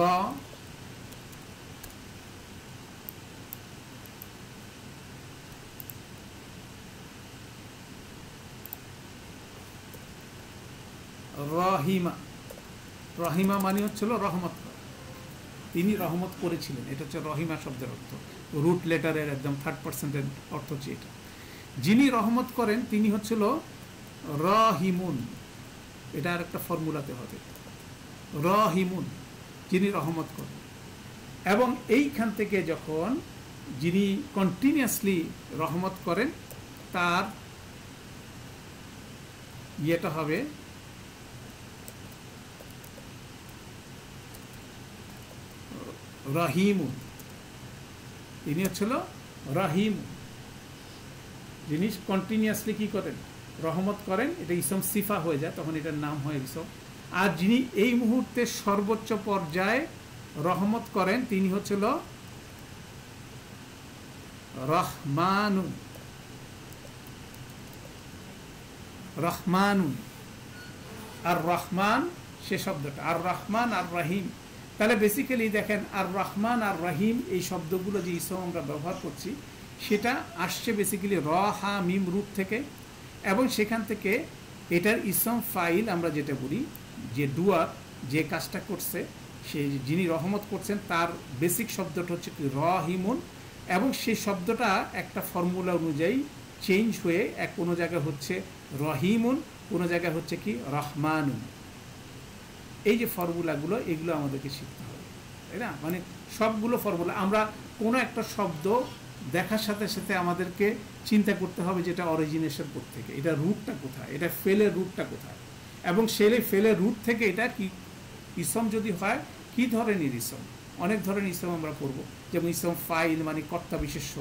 রহিমা, রহিমা মানে হচ্ছিল রহমত করা, তিনি রহমত করেছিলেন, এটা হচ্ছে রহিমা শব্দের অর্থ। রুট লেটারের একদম 3% অর্থ হচ্ছে এটা। যিনি রহমত করেন তিনি হচ্ছিল রহিমুন, এটা আর একটা ফর্মুলাতে হবে, রহিমুন যিনি রহমত করেন। এবং এইখান থেকে যখন যিনি কন্টিনিউয়াসলি রহমত করেন তার ইয়েটা হবে রহিমুন, তিনি হচ্ছিল রহিম, যিনি কন্টিনিউয়াসলি কি করেন, রহমত করেন, এটা ইসম সিফা হয়ে যায়, তখন এটার নাম হয় ইসম। আর যিনি এই মুহূর্তে সর্বোচ্চ পর্যায়ে রহমত করেন তিনি হচ্ছিল রহমানু, রহমানু। আর রহমান সে শব্দটা, আর রহমান আর রহিম। তাহলে বেসিক্যালি দেখেন আর রহমান আর রহিম এই শব্দগুলো যে ইসম আমরা ব্যবহার করছি সেটা আসছে বেসিক্যালি র হা মিম রূপ থেকে, এবং সেখান থেকে এটার ইসম ফাইল আমরা যেটা বলি, যে ডুয়ার যে কাজটা করছে, সে যিনি রহমত করছেন তার বেসিক শব্দটা হচ্ছে কি রহিমুন, এবং সেই শব্দটা একটা ফর্মুলা অনুযায়ী চেঞ্জ হয়ে কোনো জায়গায় হচ্ছে রহিমুন, কোনো জায়গায় হচ্ছে কি রহমানুন। এই যে ফর্মুলাগুলো এগুলো আমাদেরকে শিখতে হবে, তাই না? মানে সবগুলো ফর্মুলা আমরা কোনো একটা শব্দ দেখার সাথে সাথে আমাদেরকে চিন্তা করতে হবে যেটা অরিজিনেশন থেকে, এটা রুটটা কোথায়, এটা ফেলের রুটটা কোথায়, এবং ফেলের রুট থেকে এটা কি ইসম যদি হয় কি ধরনের ইসম। অনেক ধরনের ইসম আমরা পড়ব, যেমন ইসম ফাইল মানে কর্তা বিশেষ্য,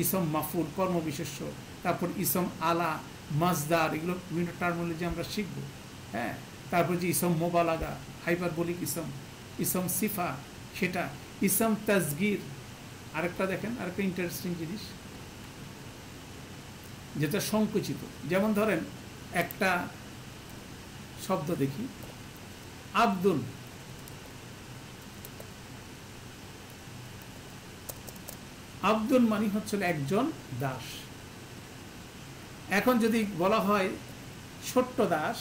ইসম মাফুল কর্ম বিশেষ্য, তারপর ইসম আলা মাজদার, এগুলো বিভিন্ন টার্মিনোলজি আমরা শিখব। হ্যাঁ, তারপর যে ইসম মোবালাগা হাইপারবোলিক ইসম, ইসম সিফা সেটা, ইসম তাজগির। আরেকটা দেখেন, আরেকটা ইন্টারেস্টিং জিনিস যেটা সংকুচিত, যেমন ধরেন একটা শব্দ দেখি আব্দুল, আব্দুল মানে হচ্ছিল একজন দাস। এখন যদি বলা হয় ছোট্ট দাস,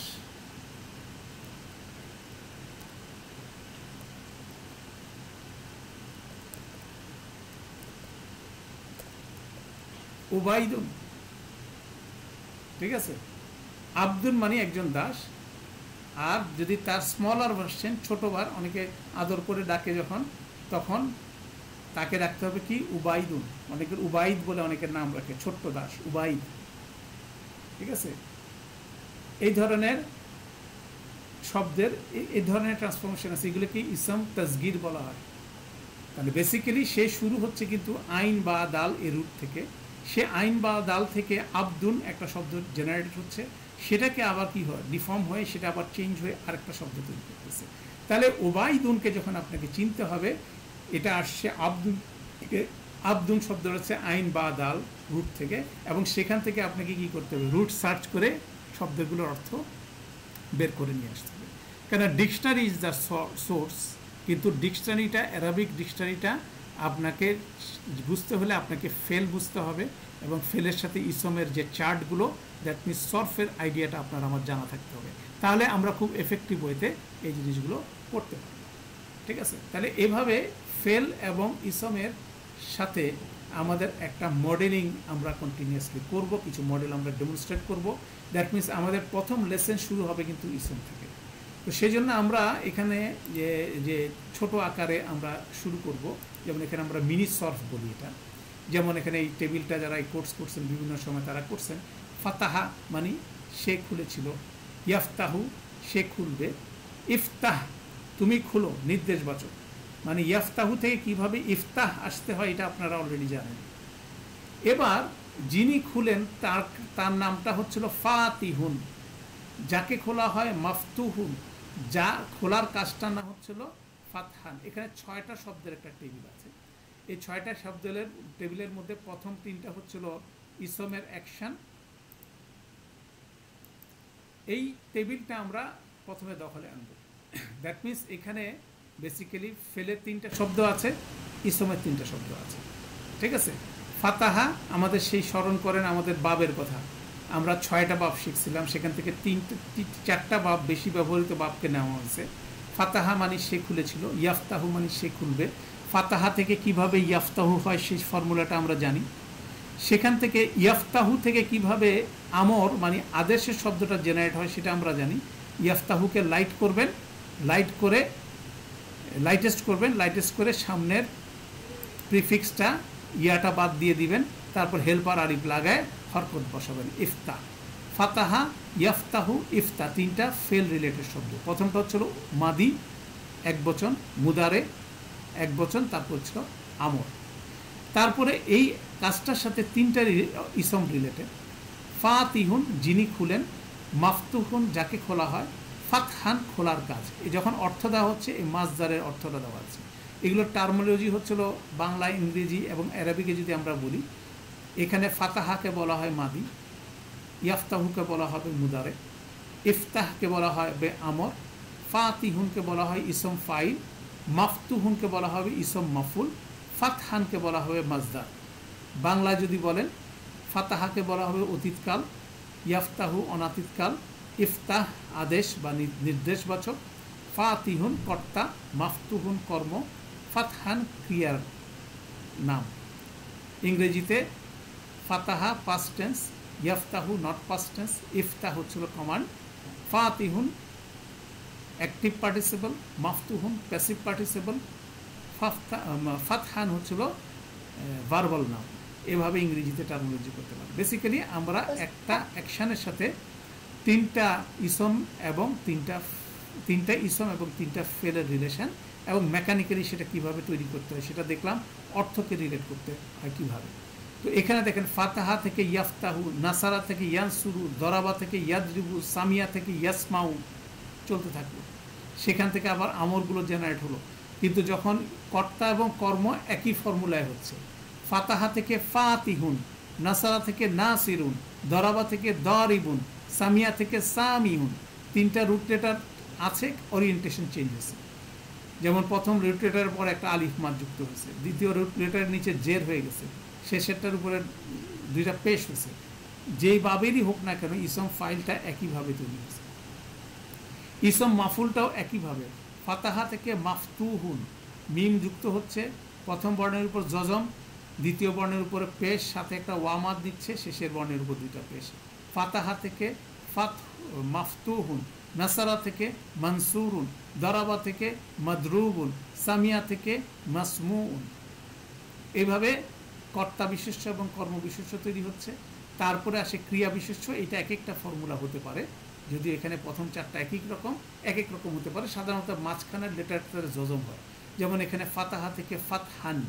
উবাইদুন, ঠিক আছে? আব্দুল মানে একজন দাস, আর যদি তার স্মলার ভার্সন ছোটবার, অনেকে আদর করে ডাকে যখন, তখন তাকে রাখতে হবে কি উবাইদুন। অনেকের উবাইদ বলে অনেকের নাম রাখে, ছোট্ট দাস উবাইদ, ঠিক আছে? এই ধরনের শব্দের এই ধরনের ট্রান্সফরমেশন আছে, এগুলোকে ইসম তাজগির বলা হয়। তাহলে বেসিক্যালি সে শুরু হচ্ছে কিন্তু আইন বা দাল এর রুট থেকে, সে আইন বা দাল থেকে আব্দুন একটা শব্দ জেনারেট হচ্ছে, সেটাকে আবার কি হয় ডিফর্ম হয়ে সেটা আবার চেঞ্জ হয়ে আরেকটা শব্দ তৈরি করতেছে। তাহলে ওবাইদুনকে যখন আপনাকে চিনতে হবে, এটা আসছে আব্দুন থেকে, আব্দুন শব্দ হচ্ছে আইন বা দাল রুট থেকে, এবং সেখান থেকে আপনাকে কি করতে হবে, রুট সার্চ করে শব্দগুলোর অর্থ বের করে নিয়ে আসতে হবে। কেন ডিকশনারি ইজ দ্য সোর্স, কিন্তু ডিকশনারিটা, অ্যারাবিক ডিকশনারিটা আপনাকে বুঝতে হলে আপনাকে ফেল বুঝতে হবে, এবং ফেলের সাথে ইসমের যে চার্টগুলো, দ্যাট মিনস সরফের আইডিয়াটা আপনার আমার জানা থাকতে হবে, তাহলে আমরা খুব এফেক্টিভ ওয়েতে এই জিনিসগুলো করতে পারব। ঠিক আছে? তাহলে এভাবে ফেল এবং ইসমের সাথে আমাদের একটা মডেলিং আমরা কন্টিনিউয়াসলি করব, কিছু মডেল আমরা ডেমনস্ট্রেট করব। দ্যাট মিনস আমাদের প্রথম লেসন শুরু হবে কিন্তু ইসম থেকে। তো সেই জন্য আমরা এখানে যে ছোট আকারে আমরা শুরু করব, যেমন এখানে আমরা মিনি সর্ফ বলি এটা, যেমন এখানে এই টেবিলটা যারা এই কোর্স করছেন বিভিন্ন সময় তারা করছেন। ফাতাহা মানে সে খুলেছিল, ইয়াফতাহু সে খুলবে, ইফতাহ তুমি খুলো নির্দেশবাচক, মানে ইয়াফতাহু থেকে কিভাবে ইফতাহ আসতে হয় এটা আপনারা অলরেডি জানেন। এবার যিনি খুলেন তার নামটা হচ্ছিল ফাতিহুন, যাকে খোলা হয় মাফতুহুন, যা খোলার কাজটা না হচ্ছিল ফাতহান। এখানে 6টা শব্দের একটা টেবিল আছে। এই 6টা শব্দের টেবিলের মধ্যে প্রথম 3টা হচ্ছিল ইসমের অ্যাকশন। এই টেবিলটা আমরা প্রথমে দখলে আনব। দ্যাট মিনস এখানে বেসিক্যালি ফেলের 3টা শব্দ আছে, ইসমের 3টা শব্দ আছে। ঠিক আছে? ফাতাহা আমাদের সেই স্মরণ করেন আমাদের বাবের কথা, আমরা 6টা বাব শিখছিলাম, সেখান থেকে 4টা বাব বেশি ব্যবহৃত বাবকে নেওয়া হয়েছে। ফাতাহা মানে সে খুলেছিল, ইয়াফতাহু মানে সে খুলবে। ফাতাহা থেকে কিভাবে ইয়াফতাহু হয় সেই ফর্মুলাটা আমরা জানি। সেখান থেকে ইয়াফতাহু থেকে কিভাবে আমর মানে আদেশের শব্দটা জেনারেট হয় সেটা আমরা জানি। ইয়াফতাহুকে লাইট করবেন, লাইটেস্ট করে সামনের প্রিফিক্সটা ইয়াটা বাদ দিয়ে দিবেন, তারপর হেল্পার আরিফ লাগায় হরকত বসাবেন, ইফতা। ফাতাহা, ইয়াফতাহু, ইফতা 3টা ফেল রিলেটেড শব্দ। প্রথমটা হচ্ছিল মাদি এক বচন, মুদারে এক বচন, তারপর হচ্ছিল আমর। তারপরে এই কাজটার সাথে তিনটা ইসম রিলেটেড। ফাতিহুন যিনি খুলেন, মাফতুহুন যাকে খোলা হয়, ফাতহান খোলার কাজ। যখন অর্থ দেওয়া হচ্ছে এই মাজদারের অর্থটা দেওয়া আছে। এগুলোর টার্মোলজি হচ্ছিল বাংলা, ইংরেজি এবং আরবিকে যদি আমরা বলি, এখানে ফাতাহাকে বলা হয় মাদি, ইয়াফতাহুকে বলা হবে মুদারে, ইফতাহকে বলা হয় বে আমর, ফাতিহুনকে বলা হয় ইসম ফাইল, মাফতুহুনকে বলা হবে ইসম মাফুল, ফাতহানকে বলা হবে মাজদার। বাংলা যদি বলেন, ফাতাহাকে বলা হবে অতীতকাল, ইয়াফতাহু অনাতীতকাল, ইফতাহ আদেশ বা নির্দেশবাচক, ফাতিহুন কর্তা, মাফতুহুন কর্ম, ফাতহান ক্রিয়ার নাম। ইংরেজিতে ফাতাহা পাস্ট টেন্স, ইয়াফতাহু নট পাস্ট টেন্স, ইফতাহ হচ্ছিল কমান্ড, ফাতিহুন অ্যাক্টিভ পার্টিসিপল, মাফতুহুন প্যাসিভ পার্টিসিপল, ফাতহান হচ্ছিল ভার্বাল নাম। এভাবে ইংরেজিতে টার্মোলজি করতে পারি। বেসিক্যালি আমরা একটা অ্যাকশনের সাথে তিনটা ইসম এবং তিনটা ফেলের রিলেশন এবং মেকানিক্যালি সেটা কিভাবে তৈরি করতে হয় সেটা দেখলাম। অর্থকে রিলেট করতে হয় কিভাবে। তো এখানে দেখেন ফাতাহা থেকে ইয়াফতাহু, নাসারা থেকে ইয়ানসুরু, দরাবা থেকে ইয়াদরিবু, সামিয়া থেকে ইয়াসমাউ চলতে থাকলো। সেখান থেকে আবার আমরগুলো জেনারেট হলো। কিন্তু যখন কর্তা এবং কর্ম একই ফর্মুলায় হচ্ছে, ফাতাহা থেকে ফাতিহুন, নাসারা থেকে নাসিরুন, দরাবা থেকে দারিবুন, সামিয়া থেকে সামিউন, তিনটা রুট লেটার আছে, ওরিয়েন্টেশন চেঞ্জ হয়েছে। যেমন প্রথম রুট লেটারের পর একটা আলিফ মাদ যুক্ত হয়েছে, দ্বিতীয় রুট লেটারের নিচে জের হয়ে গেছে, শেষেরটার উপরে দুইটা পেশ হয়েছে। যেই ভাবেরই হোক না কেন ইসম ফাইলটা একইভাবে তৈরি হয়েছে। ইসম মাফুলটাও একইভাবে, ফাতাহা থেকে মাফতুহুন, মিম যুক্ত হচ্ছে, প্রথম বর্ণের উপর জজম, দ্বিতীয় বর্ণের উপরে পেশ, সাথে একটা ওয়ামাদ দিচ্ছে, শেষের বর্ণের উপর দুইটা পেশ। ফাতাহা থেকে মাফতুহুন, নাসারা থেকে মানসুরুন, দরাবা থেকে মাদরুবুন, সামিয়া থেকে মাসমুন। এইভাবে কর্তা বিশেষ্য এবং কর্ম বিশেষ্য তৈরি হচ্ছে। তারপরে আসে ক্রিয়া বিশেষ্য। এটা এক একটা ফর্মুলা হতে পারে, যদি এখানে প্রথম চারটা এক এক রকম হতে পারে। সাধারণত মাঝখানের লেটারটার জজম হয়, যেমন এখানে ফাতাহা থেকে ফাতহান,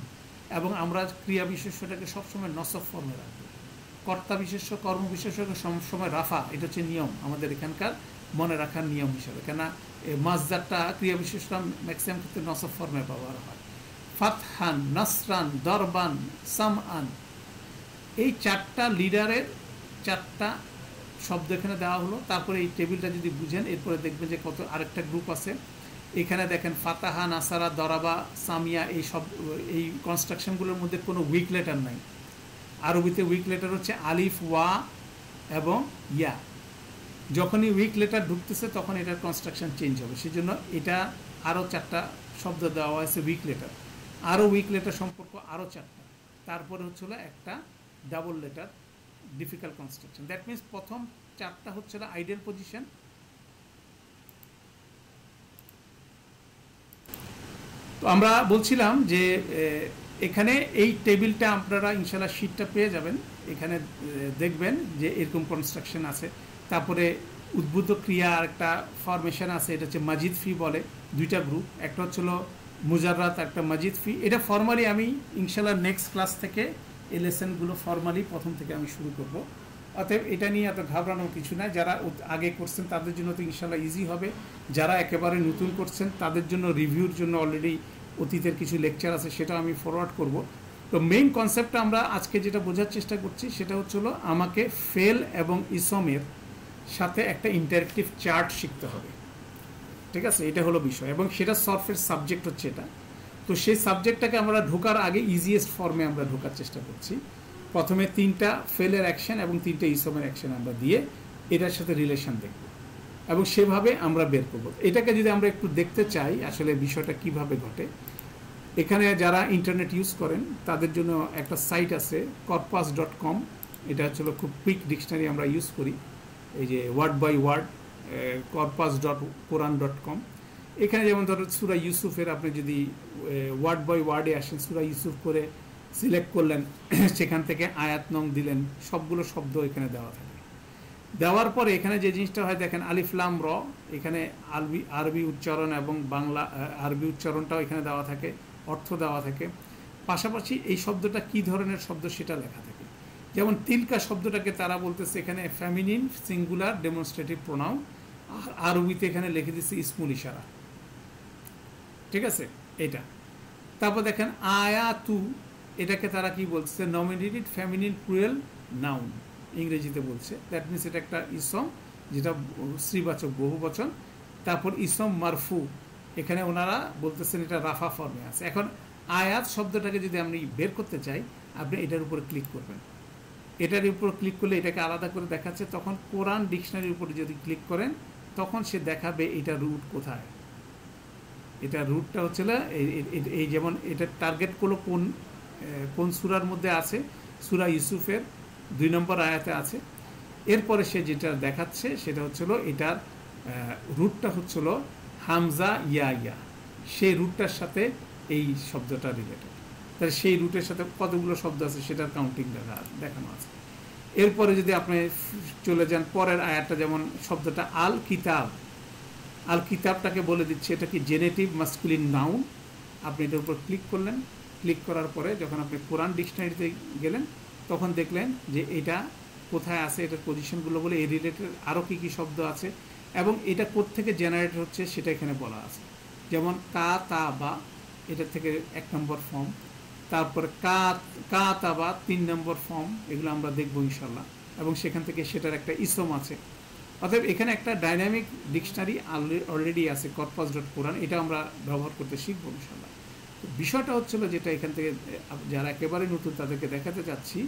এবং আমরা ক্রিয়া বিশেষ্যটাকে সবসময় নসব ফর্মে রাখবো। কর্তা বিশেষ্য কর্ম বিশেষ্যকে সবসময় রাফা, এটা হচ্ছে নিয়ম আমাদের এখানকার মনে রাখার নিয়ম হিসাবে। কেন মাজদারটা ক্রিয়া বিশেষটা ম্যাক্সিমাম ক্ষেত্রে নসব ফর্মে ব্যবহার হয়। ফাতহান, নাসরান, দরবান, সামআন, এই চারটা লিডারের চারটা শব্দ এখানে দেওয়া হলো। তারপরে এই টেবিলটা যদি বুঝেন, এরপরে দেখবেন যে কত আরেকটা গ্রুপ আছে। এখানে দেখেন ফাতাহা, নাসারা, দরাবা, সামিয়া, এই কনস্ট্রাকশনগুলোর মধ্যে কোনো উইক লেটার নাই। আরবিতে উইক লেটার হচ্ছে আলিফ, ওয়া এবং ইয়া। যখনই উইক লেটার ঢুকতেছে তখন এটার কনস্ট্রাকশন চেঞ্জ হবে। সেজন্য এটা আরও চারটা শব্দ দেওয়া হয়েছে উইক লেটার। আরও উইক লেটার সম্পর্ক আরও চারটা। তারপরে হচ্ছিল একটা double letter difficult construction. That means প্রথম চারটা হচ্ছিল আইডিয়াল পজিশন। তো আমরা বলছিলাম যে এখানে এই টেবিলটা আপনারা ইনশাল্লাহ শিটটা পেয়ে যাবেন। এখানে দেখবেন যে এরকম কনস্ট্রাকশন আছে। তারপরে উদ্ভূত ক্রিয়া আর একটা ফরমেশন আছে, এটা হচ্ছে মাজিদ ফি বলে। দুইটা গ্রুপ, একটা হচ্ছিল মুজাররাত, একটা মাজিদ ফি। এটা ফর্মালি আমি ইনশাল্লাহ নেক্সট ক্লাস থেকে এই লেসনগুলো ফর্মালি প্রথম থেকে আমি শুরু করব। অতএব এটা নিয়ে এত ঘাবড়ানোর কিছু না। যারা আগে করছেন তাদের জন্য তো ইনশাল্লাহ ইজি হবে। যারা একেবারে নতুন করছেন তাদের জন্য রিভিউর জন্য অলরেডি অতীতের কিছু লেকচার আছে, সেটা আমি ফরওয়ার্ড করব। তো মেইন কনসেপ্টটা আমরা আজকে যেটা বোঝার চেষ্টা করছি সেটা হচ্ছিল আমাকে ফেল এবং ইসমের সাথে একটা ইন্টারেক্টিভ চার্ট শিখতে হবে। ঠিক আছে, এটা হলো বিষয়, এবং সেটা সলভের সাবজেক্ট হচ্ছে এটা। তো সেই সাবজেক্টটাকে আমরা ঢোকার আগে ইজিয়েস্ট ফর্মে আমরা ঢোকার চেষ্টা করছি। প্রথমে তিনটা ফেলের অ্যাকশন এবং তিনটা ইসমের অ্যাকশন আমরা দিয়ে এটার সাথে রিলেশন দেখব এবং সেভাবে আমরা বের করব। এটাকে যদি আমরা একটু দেখতে চাই আসলে বিষয়টা কিভাবে ঘটে, এখানে যারা ইন্টারনেট ইউজ করেন তাদের জন্য একটা সাইট আছে corpus.com। এটা হচ্ছিল খুব কুইক ডিকশনারি আমরা ইউজ করি, এই যে ওয়ার্ড বাই ওয়ার্ড corpus.quran.com। এখানে যেমন ধরো সূরা ইউসুফের আপনি যদি ওয়ার্ড বাই ওয়ার্ডে আসেন, সূরা ইউসুফ করে সিলেক্ট করলেন, সেখান থেকে আয়াত নং দিলেন, সবগুলো শব্দ এখানে দেওয়া থাকে। দেওয়ার পরে এখানে যে জিনিসটা হয় দেখেন আলিফ লাম র, এখানে আরবি উচ্চারণ এবং বাংলা আরবি উচ্চারণটাও এখানে দেওয়া থাকে, অর্থ দেওয়া থাকে। পাশাপাশি এই শব্দটা কি ধরনের শব্দ সেটা লেখা থাকে। যেমন তিলকা শব্দটাকে তারা বলতেছে এখানে ফেমিনিন সিঙ্গুলার ডেমনস্ট্রেটিভ প্রোনাউন, আরবিতে এখানে লিখে দিচ্ছে ইসমুল ইশারা, ঠিক আছে এটা। তারপর দেখেন আয়াতু, এটাকে তারা কি বলছে, নমিনেটেড ফেমিনিন প্লুরাল নাউন ইংরেজিতে বলছে। দ্যাট মিনস এটা একটা ইসম যেটা স্ত্রীবাচক বহুবচন। তারপর ইসম মারফু, এখানে ওনারা বলতেছেন এটা রাফা ফর্মে আছে। এখন আয়াত শব্দটাকে যদি আপনি বের করতে চাই, আপনি এটার উপরে ক্লিক করবেন। এটার উপর ক্লিক করলে এটাকে আলাদা করে দেখাচ্ছে। তখন কোরআন ডিকশনারির উপরে যদি ক্লিক করেন তখন সে দেখাবে এটা রুট কোথায়। এটা রুটটা হচ্ছে এই যেমন এটা টার্গেট করলো কোন সূরার মধ্যে আছে, সূরা ইউসুফের 2 নম্বর আয়াতে আছে। এরপরে সে যেটা দেখাচ্ছে সেটা হচ্ছিল এটার রুটটা হচ্ছিল হামজা ইয়া ইয়া, সেই রুটটার সাথে এই শব্দটা রিলেটেড। তাহলে সেই রুটের সাথে কতগুলো শব্দ আছে সেটার কাউন্টিং দেখানো আছে। এরপরে যদি আপনি চলে যান পরের আয়াতটা, যেমন শব্দটা আল কিতাব, আল কিতাবটাকে বলে দিচ্ছে এটা কি জেনেটিভ মাস্কুলিন নাউন। আপনি এটার উপর ক্লিক করলেন, ক্লিক করার পরে যখন আপনি কোরআন ডিকশনারিতে গেলেন তখন দেখলেন যে এটা কোথায় আছে, এটার পজিশনগুলো বলে এই রিলেটেড আরও কী কী শব্দ আছে এবং এটা কোত্থেকে জেনারেট হচ্ছে সেটা এখানে বলা আছে। যেমন কা তা বা, এটার থেকে 1 নম্বর ফর্ম, তারপরে কা তা বা 3 নম্বর ফর্ম, এগুলো আমরা দেখবো ইনশাল্লাহ। এবং সেখান থেকে সেটার একটা ইসম আছে। অতএব এখানে একটা ডাইনামিক ডিকশনারি অলরেডি আছে corpus.quran, এটা আমরা ব্যবহার করতে শিখবো ইনশাল্লাহ। বিষয়টা হচ্ছিল যেটা এখান থেকে যারা একেবারে নতুন তাদেরকে দেখাতে চাচ্ছি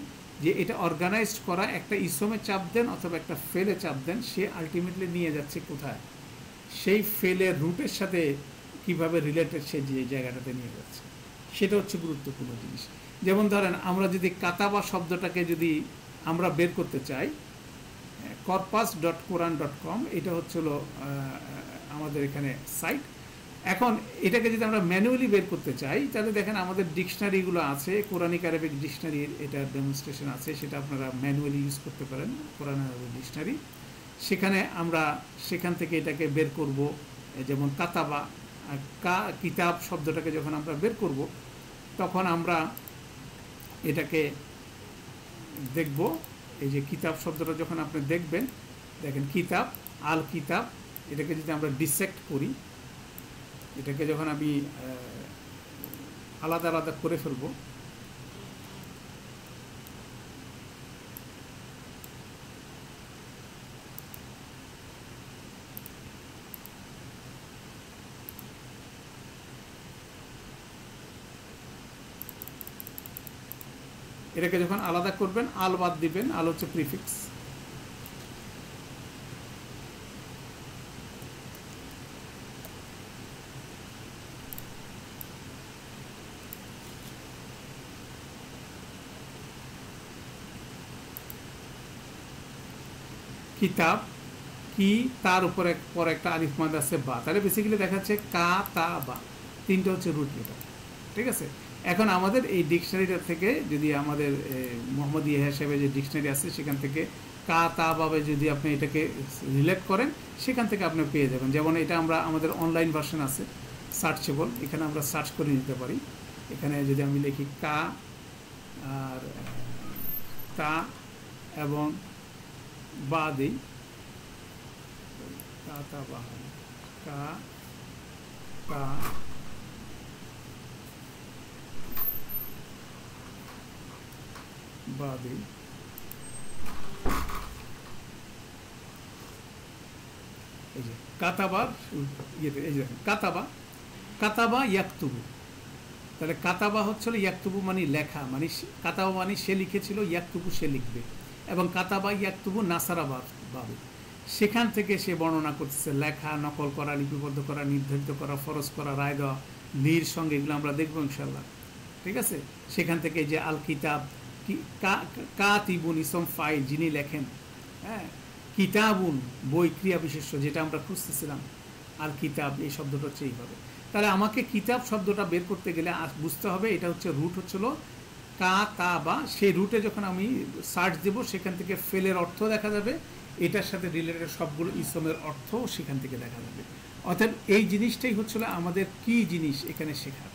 যে এটা অর্গানাইজড করা, একটা ইসমে চাপ দেন অথবা একটা ফেলে চাপ দেন, সে আলটিমেটলি নিয়ে যাচ্ছে কোথায়, সেই ফেলের রুটের সাথে কিভাবে রিলেটেড সে যে জায়গাটাতে নিয়ে যাচ্ছে, সেটা হচ্ছে গুরুত্বপূর্ণ জিনিস। যেমন ধরেন আমরা যদি কাতাবা শব্দটাকে যদি আমরা বের করতে চাই, corpus.quran.com এটা হচ্ছিল আমাদের এখানে সাইট। এখন এটাকে যদি আমরা ম্যানুয়ালি বের করতে চাই তাহলে দেখেন আমাদের ডিকশনারিগুলো আছে, কোরআনিক আরবিক ডিকশনারির এটা ডেমনস্ট্রেশন আছে, সেটা আপনারা ম্যানুয়ালি ইউজ করতে পারেন, কোরআন আরবিক ডিকশনারি। সেখানে আমরা সেখান থেকে এটাকে বের করব। যেমন কাতাবা, কিতাব শব্দটাকে যখন আমরা বের করব তখন আমরা এটাকে দেখব। এই যে কিতাব শব্দটা যখন আপনি দেখবেন, দেখেন কিতাব, আল কিতাব, এটাকে যদি আমরা ডিসেক্ট করি, এটাকে যখন আমি আলাদা আলাদা করে ফেলব, এটাকে যখন আলাদা করবেন আল বাদ দিবেন, আল হচ্ছে প্রিফিক্স। কিতাব কি, তার উপরে পর একটা আলিফ মাদ আছে বা, তাহলে বেসিক্যালি দেখাচ্ছে কা তা বা, 3টা হচ্ছে রুট লেটার, ঠিক আছে। এখন আমাদের এই ডিকশনারিটা থেকে যদি আমাদের মোহাম্মদ ইয়া সাহেবের যে ডিকশনারি আছে সেখান থেকে কা তা বাবে যদি আপনি এটাকে রিলেট করেন সেখান থেকে আপনি পেয়ে যাবেন। যেমন এটা আমরা আমাদের অনলাইন ভার্সন আছে সার্চেবল, এখানে আমরা সার্চ করে নিতে পারি। এখানে যদি আমি লিখি কা আর তা এবং বা দিই, কা তা বা, কা তা বা দিই, এই যে কাতাবার ইয়েতে, এই যে কাতাবা, কাতাবা ইয়াকতুবু, তাহলে কাতাবা হচ্ছিল ইয়াকতুবু মানে লেখা, মানে কাতাবা মানে সে লিখেছিল, ইয়াকতুবু সে লিখবে, এবং কাতাবা ইয়াকতুবু নাসারা বাবে, সেখান থেকে সে বর্ণনা করতেছে লেখা, নকল করা, লিপিবদ্ধ করা, নির্ধারিত করা, ফরজ করা, রায় দেওয়া, লির সঙ্গে, এগুলো আমরা দেখবো ইনশাল্লাহ, ঠিক আছে। সেখান থেকে যে আল কিতাব, কাতিবুন ইসম ফাইল, যিনি লেখেন, হ্যাঁ, কিতাবুন বই, ক্রিয়া বিশেষ্য, যেটা আমরা খুঁজতেছিলাম, আল কিতাব এই শব্দটা হচ্ছে এইভাবে। তাহলে আমাকে কিতাব শব্দটা বের করতে গেলে বুঝতে হবে এটা হচ্ছে রুট হচ্ছিল কা তা বা, সেই রুটে যখন আমি সার্চ দেব সেখান থেকে ফেলের অর্থ দেখা যাবে, এটার সাথে রিলেটেড সবগুলো ইসমের অর্থ সেখান থেকে দেখা যাবে। অর্থাৎ এই জিনিসটাই হচ্ছিল আমাদের কি জিনিস এখানে শেখার,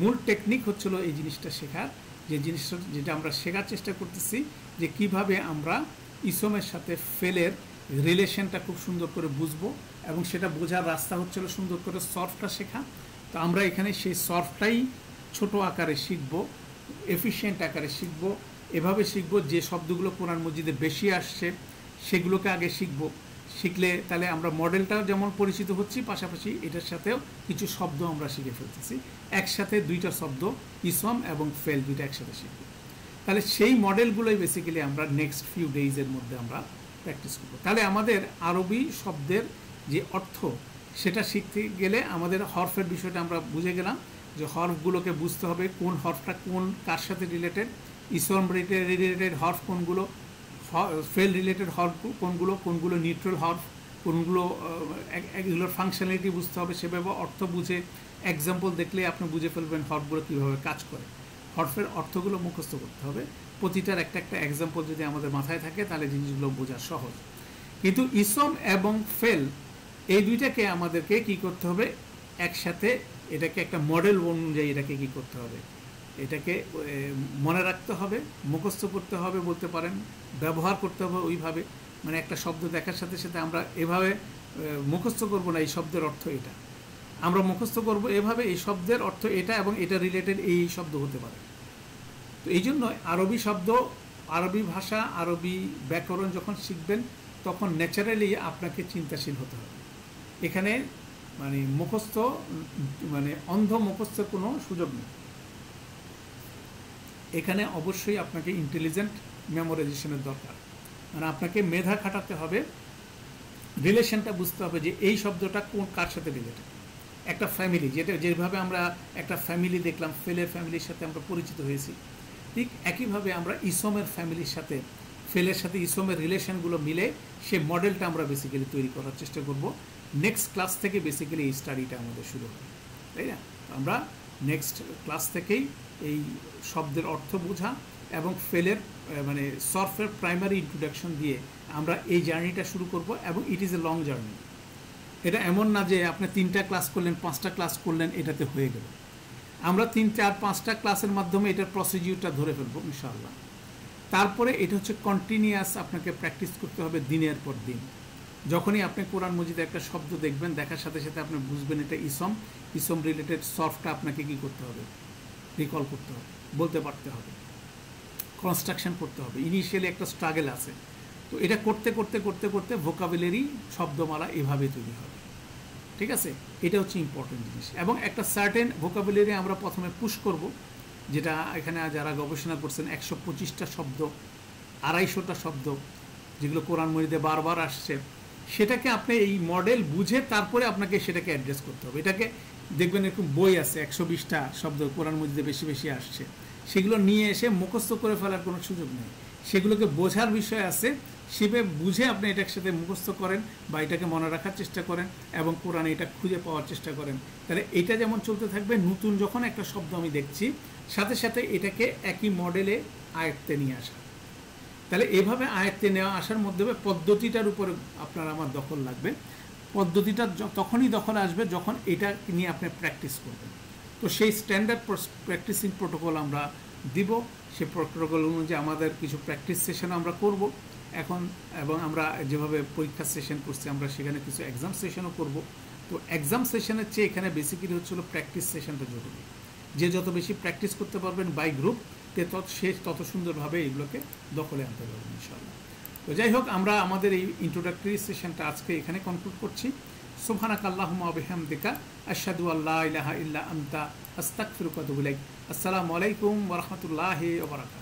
মূল টেকনিক হচ্ছিল এই জিনিসটা শেখার, যে জিনিসটা যেটা আমরা শেখার চেষ্টা করতেছি যে কিভাবে আমরা ইসমের সাথে ফেলের রিলেশনটা খুব সুন্দর করে বুঝবো, এবং সেটা বোঝার রাস্তা হচ্ছিল সুন্দর করে সর্ফটা শেখা। তো আমরা এখানে সেই সর্ফটাই ছোট আকারে শিখবো, এফিশিয়েন্ট আকারে শিখবো, এভাবে শিখবো যে শব্দগুলো কোরআন মজিদে বেশি আসছে সেগুলোকে আগে শিখবো। শিখলে তাহলে আমরা মডেলটাও যেমন পরিচিত হচ্ছি, পাশাপাশি এটার সাথেও কিছু শব্দ আমরা শিখে ফেলতেছি। একসাথে দুইটা শব্দ ইসম এবং ফেল দুইটা একসাথে শিখবো। তাহলে সেই মডেলগুলোই বেসিক্যালি আমরা নেক্সট ফিউ ডেইজের মধ্যে আমরা প্র্যাকটিস করবো। তাহলে আমাদের আরবি শব্দের যে অর্থ সেটা শিখতে গেলে আমাদের হরফের বিষয়টা আমরা বুঝে গেলাম, যে হরফগুলোকে বুঝতে হবে কোন হরফটা কোন কার সাথে রিলেটেড, ইসম রিলেটেড হরফ কোনগুলো, ফেল রিলেটেড হরফ কোনগুলো, কোনগুলো নিউট্রাল হরফ, কোনগুলো এগুলোর ফাংশনালিটি বুঝতে হবে। সেভাবে অর্থ বুঝে এক্সাম্পল দেখলে আপনি বুঝে ফেলবেন হরফগুলো কীভাবে কাজ করে। হরফের অর্থগুলো মুখস্থ করতে হবে, প্রতিটার একটা একটা এক্সাম্পল যদি আমাদের মাথায় থাকে তাহলে জিনিসগুলো বোঝা সহজ। কিন্তু ইসম এবং ফেল এই দুইটাকে আমাদেরকে কি করতে হবে একসাথে, এটাকে একটা মডেল অনুযায়ী এটাকে কি করতে হবে, এটাকে মনে রাখতে হবে, মুখস্থ করতে হবে বলতে পারেন, ব্যবহার করতে হবে ওইভাবে। মানে একটা শব্দ দেখার সাথে সাথে আমরা এভাবে মুখস্থ করব না এই শব্দের অর্থ এটা, আমরা মুখস্থ করব এভাবে এই শব্দের অর্থ এটা এবং এটা রিলেটেড এই শব্দ হতে পারে। তো এই জন্য আরবি শব্দ, আরবি ভাষা, আরবি ব্যাকরণ যখন শিখবেন তখন ন্যাচারালি আপনাকে চিন্তাশীল হতে হবে। এখানে মানে মুখস্থ, মানে অন্ধ মুখস্থের কোনো সুযোগ নেই। এখানে অবশ্যই আপনাকে ইন্টেলিজেন্ট মেমোরাইজেশনের দরকার, মানে আপনাকে মেধা খাটাতে হবে, রিলেশনটা বুঝতে হবে যে এই শব্দটা কোন কার সাথে রিলেটেড। একটা ফ্যামিলি, যেটা যেভাবে আমরা একটা ফ্যামিলি দেখলাম, ফেলের ফ্যামিলির সাথে আমরা পরিচিত হয়েছি, ঠিক একইভাবে আমরা ইসমের ফ্যামিলির সাথে ফেলের সাথে ইসমের রিলেশনগুলো মিলে সে মডেলটা আমরা বেসিক্যালি তৈরি করার চেষ্টা করব। নেক্সট ক্লাস থেকে বেসিক্যালি এই স্টাডিটা আমাদের শুরু হবে, তাই না? আমরা নেক্সট ক্লাস থেকেই এই শব্দের অর্থ বোঝা এবং ফেলের মানে সর্ফের প্রাইমারি ইন্ট্রোডাকশন দিয়ে আমরা এই জার্নিটা শুরু করব। এবং it is a long journey. এটা এমন না যে আপনি 3টা ক্লাস করলেন, 5টা ক্লাস করলেন, এটাতে হয়ে গেল। আমরা 3, 4, 5টা ক্লাসের মাধ্যমে এটার প্রসিডিউরটা ধরে ফেলবো ইনশাআল্লাহ। তারপরে এটা হচ্ছে কন্টিনিউয়াস, আপনাকে প্র্যাকটিস করতে হবে দিনের পর দিন। যখনই আপনি কোরআন মজিদে একটা শব্দ দেখবেন, দেখার সাথে সাথে আপনি বুঝবেন এটা ইসম, ইসম রিলেটেড সর্ফটা আপনাকে কি করতে হবে, রিকল করতে হবে, বলতে পারতে হবে, কনস্ট্রাকশন করতে হবে। ইনিশিয়ালি একটা স্ট্রাগল আছে, তো এটা করতে করতে করতে করতে ভোকাবুলারি, শব্দমালা এভাবে তৈরি হবে। ঠিক আছে, এটা হচ্ছে ইম্পর্টেন্ট জিনিস। এবং একটা সার্টেন ভোকাবুলারি আমরা প্রথমে পুশ করব, যেটা এখানে যারা গবেষণা করছেন 125টা শব্দ, 250টা শব্দ যেগুলো কোরআন মজিদে বারবার আসছে, সেটাকে আপনি এই মডেল বুঝে তারপরে আপনাকে সেটাকে অ্যাড্রেস করতে হবে। এটাকে দেখবেন এরকম বই আছে 120টা শব্দ কোরআন মজিদে বেশি বেশি আসছে, সেগুলো নিয়ে এসে মুখস্থ করে ফেলার কোনো সুযোগ নেই। সেগুলোকে বোঝার বিষয় আছে, সেভাবে বুঝে আপনি এটার সাথে মুখস্থ করেন বা এটাকে মনে রাখার চেষ্টা করেন এবং কোরআনে এটা খুঁজে পাওয়ার চেষ্টা করেন। তাহলে এটা যেমন চলতে থাকবে, নতুন যখন একটা শব্দ আমি দেখছি সাথে সাথে এটাকে একই মডেলে আয়ত্তে নিয়ে আসা। তাহলে এভাবে আয়ত্তে নেওয়া আসার মধ্যে পদ্ধতিটার উপরে আপনার আমার দখল লাগবে। পদ্ধতিটা তখনই দখল আসবে যখন এটা নিয়ে আপনি প্র্যাকটিস করবেন। তো সেই স্ট্যান্ডার্ড প্র্যাকটিসিং প্রোটোকল আমরা দিব। সেই প্রোটোকল অনুযায়ী আমাদের কিছু প্র্যাকটিস সেশন আমরা করব এখন, এবং আমরা যেভাবে পরীক্ষার সেশন করছি আমরা সেখানে কিছু এক্সাম সেশনও করব। তো এক্সাম সেশনের চেয়ে এখানে বেসিক্যালি হচ্ছিল প্র্যাকটিস সেশনটা জরুরি। যে যত বেশি প্র্যাকটিস করতে পারবেন বাই গ্রুপ, সে তত সুন্দরভাবে এগুলোকে দখলে আনতে পারবেন ইনশাআল্লাহ। তো যাই হোক, আমরা আমাদের এই ইন্ট্রোডাক্টরি সেশনটা আজকে এখানে কনক্লুড করছি। সুবহানাকা আল্লাহুম্মা ওয়া বিহামদিকা আশহাদু আল্লা ইলাহা ইল্লা আনতা আস্তাগফিরুকা ওয়া আতুবু ইলাইক। আসসালামু আলাইকুম ওয়া রাহমাতুল্লাহি ওয়া বারাকাতুহু।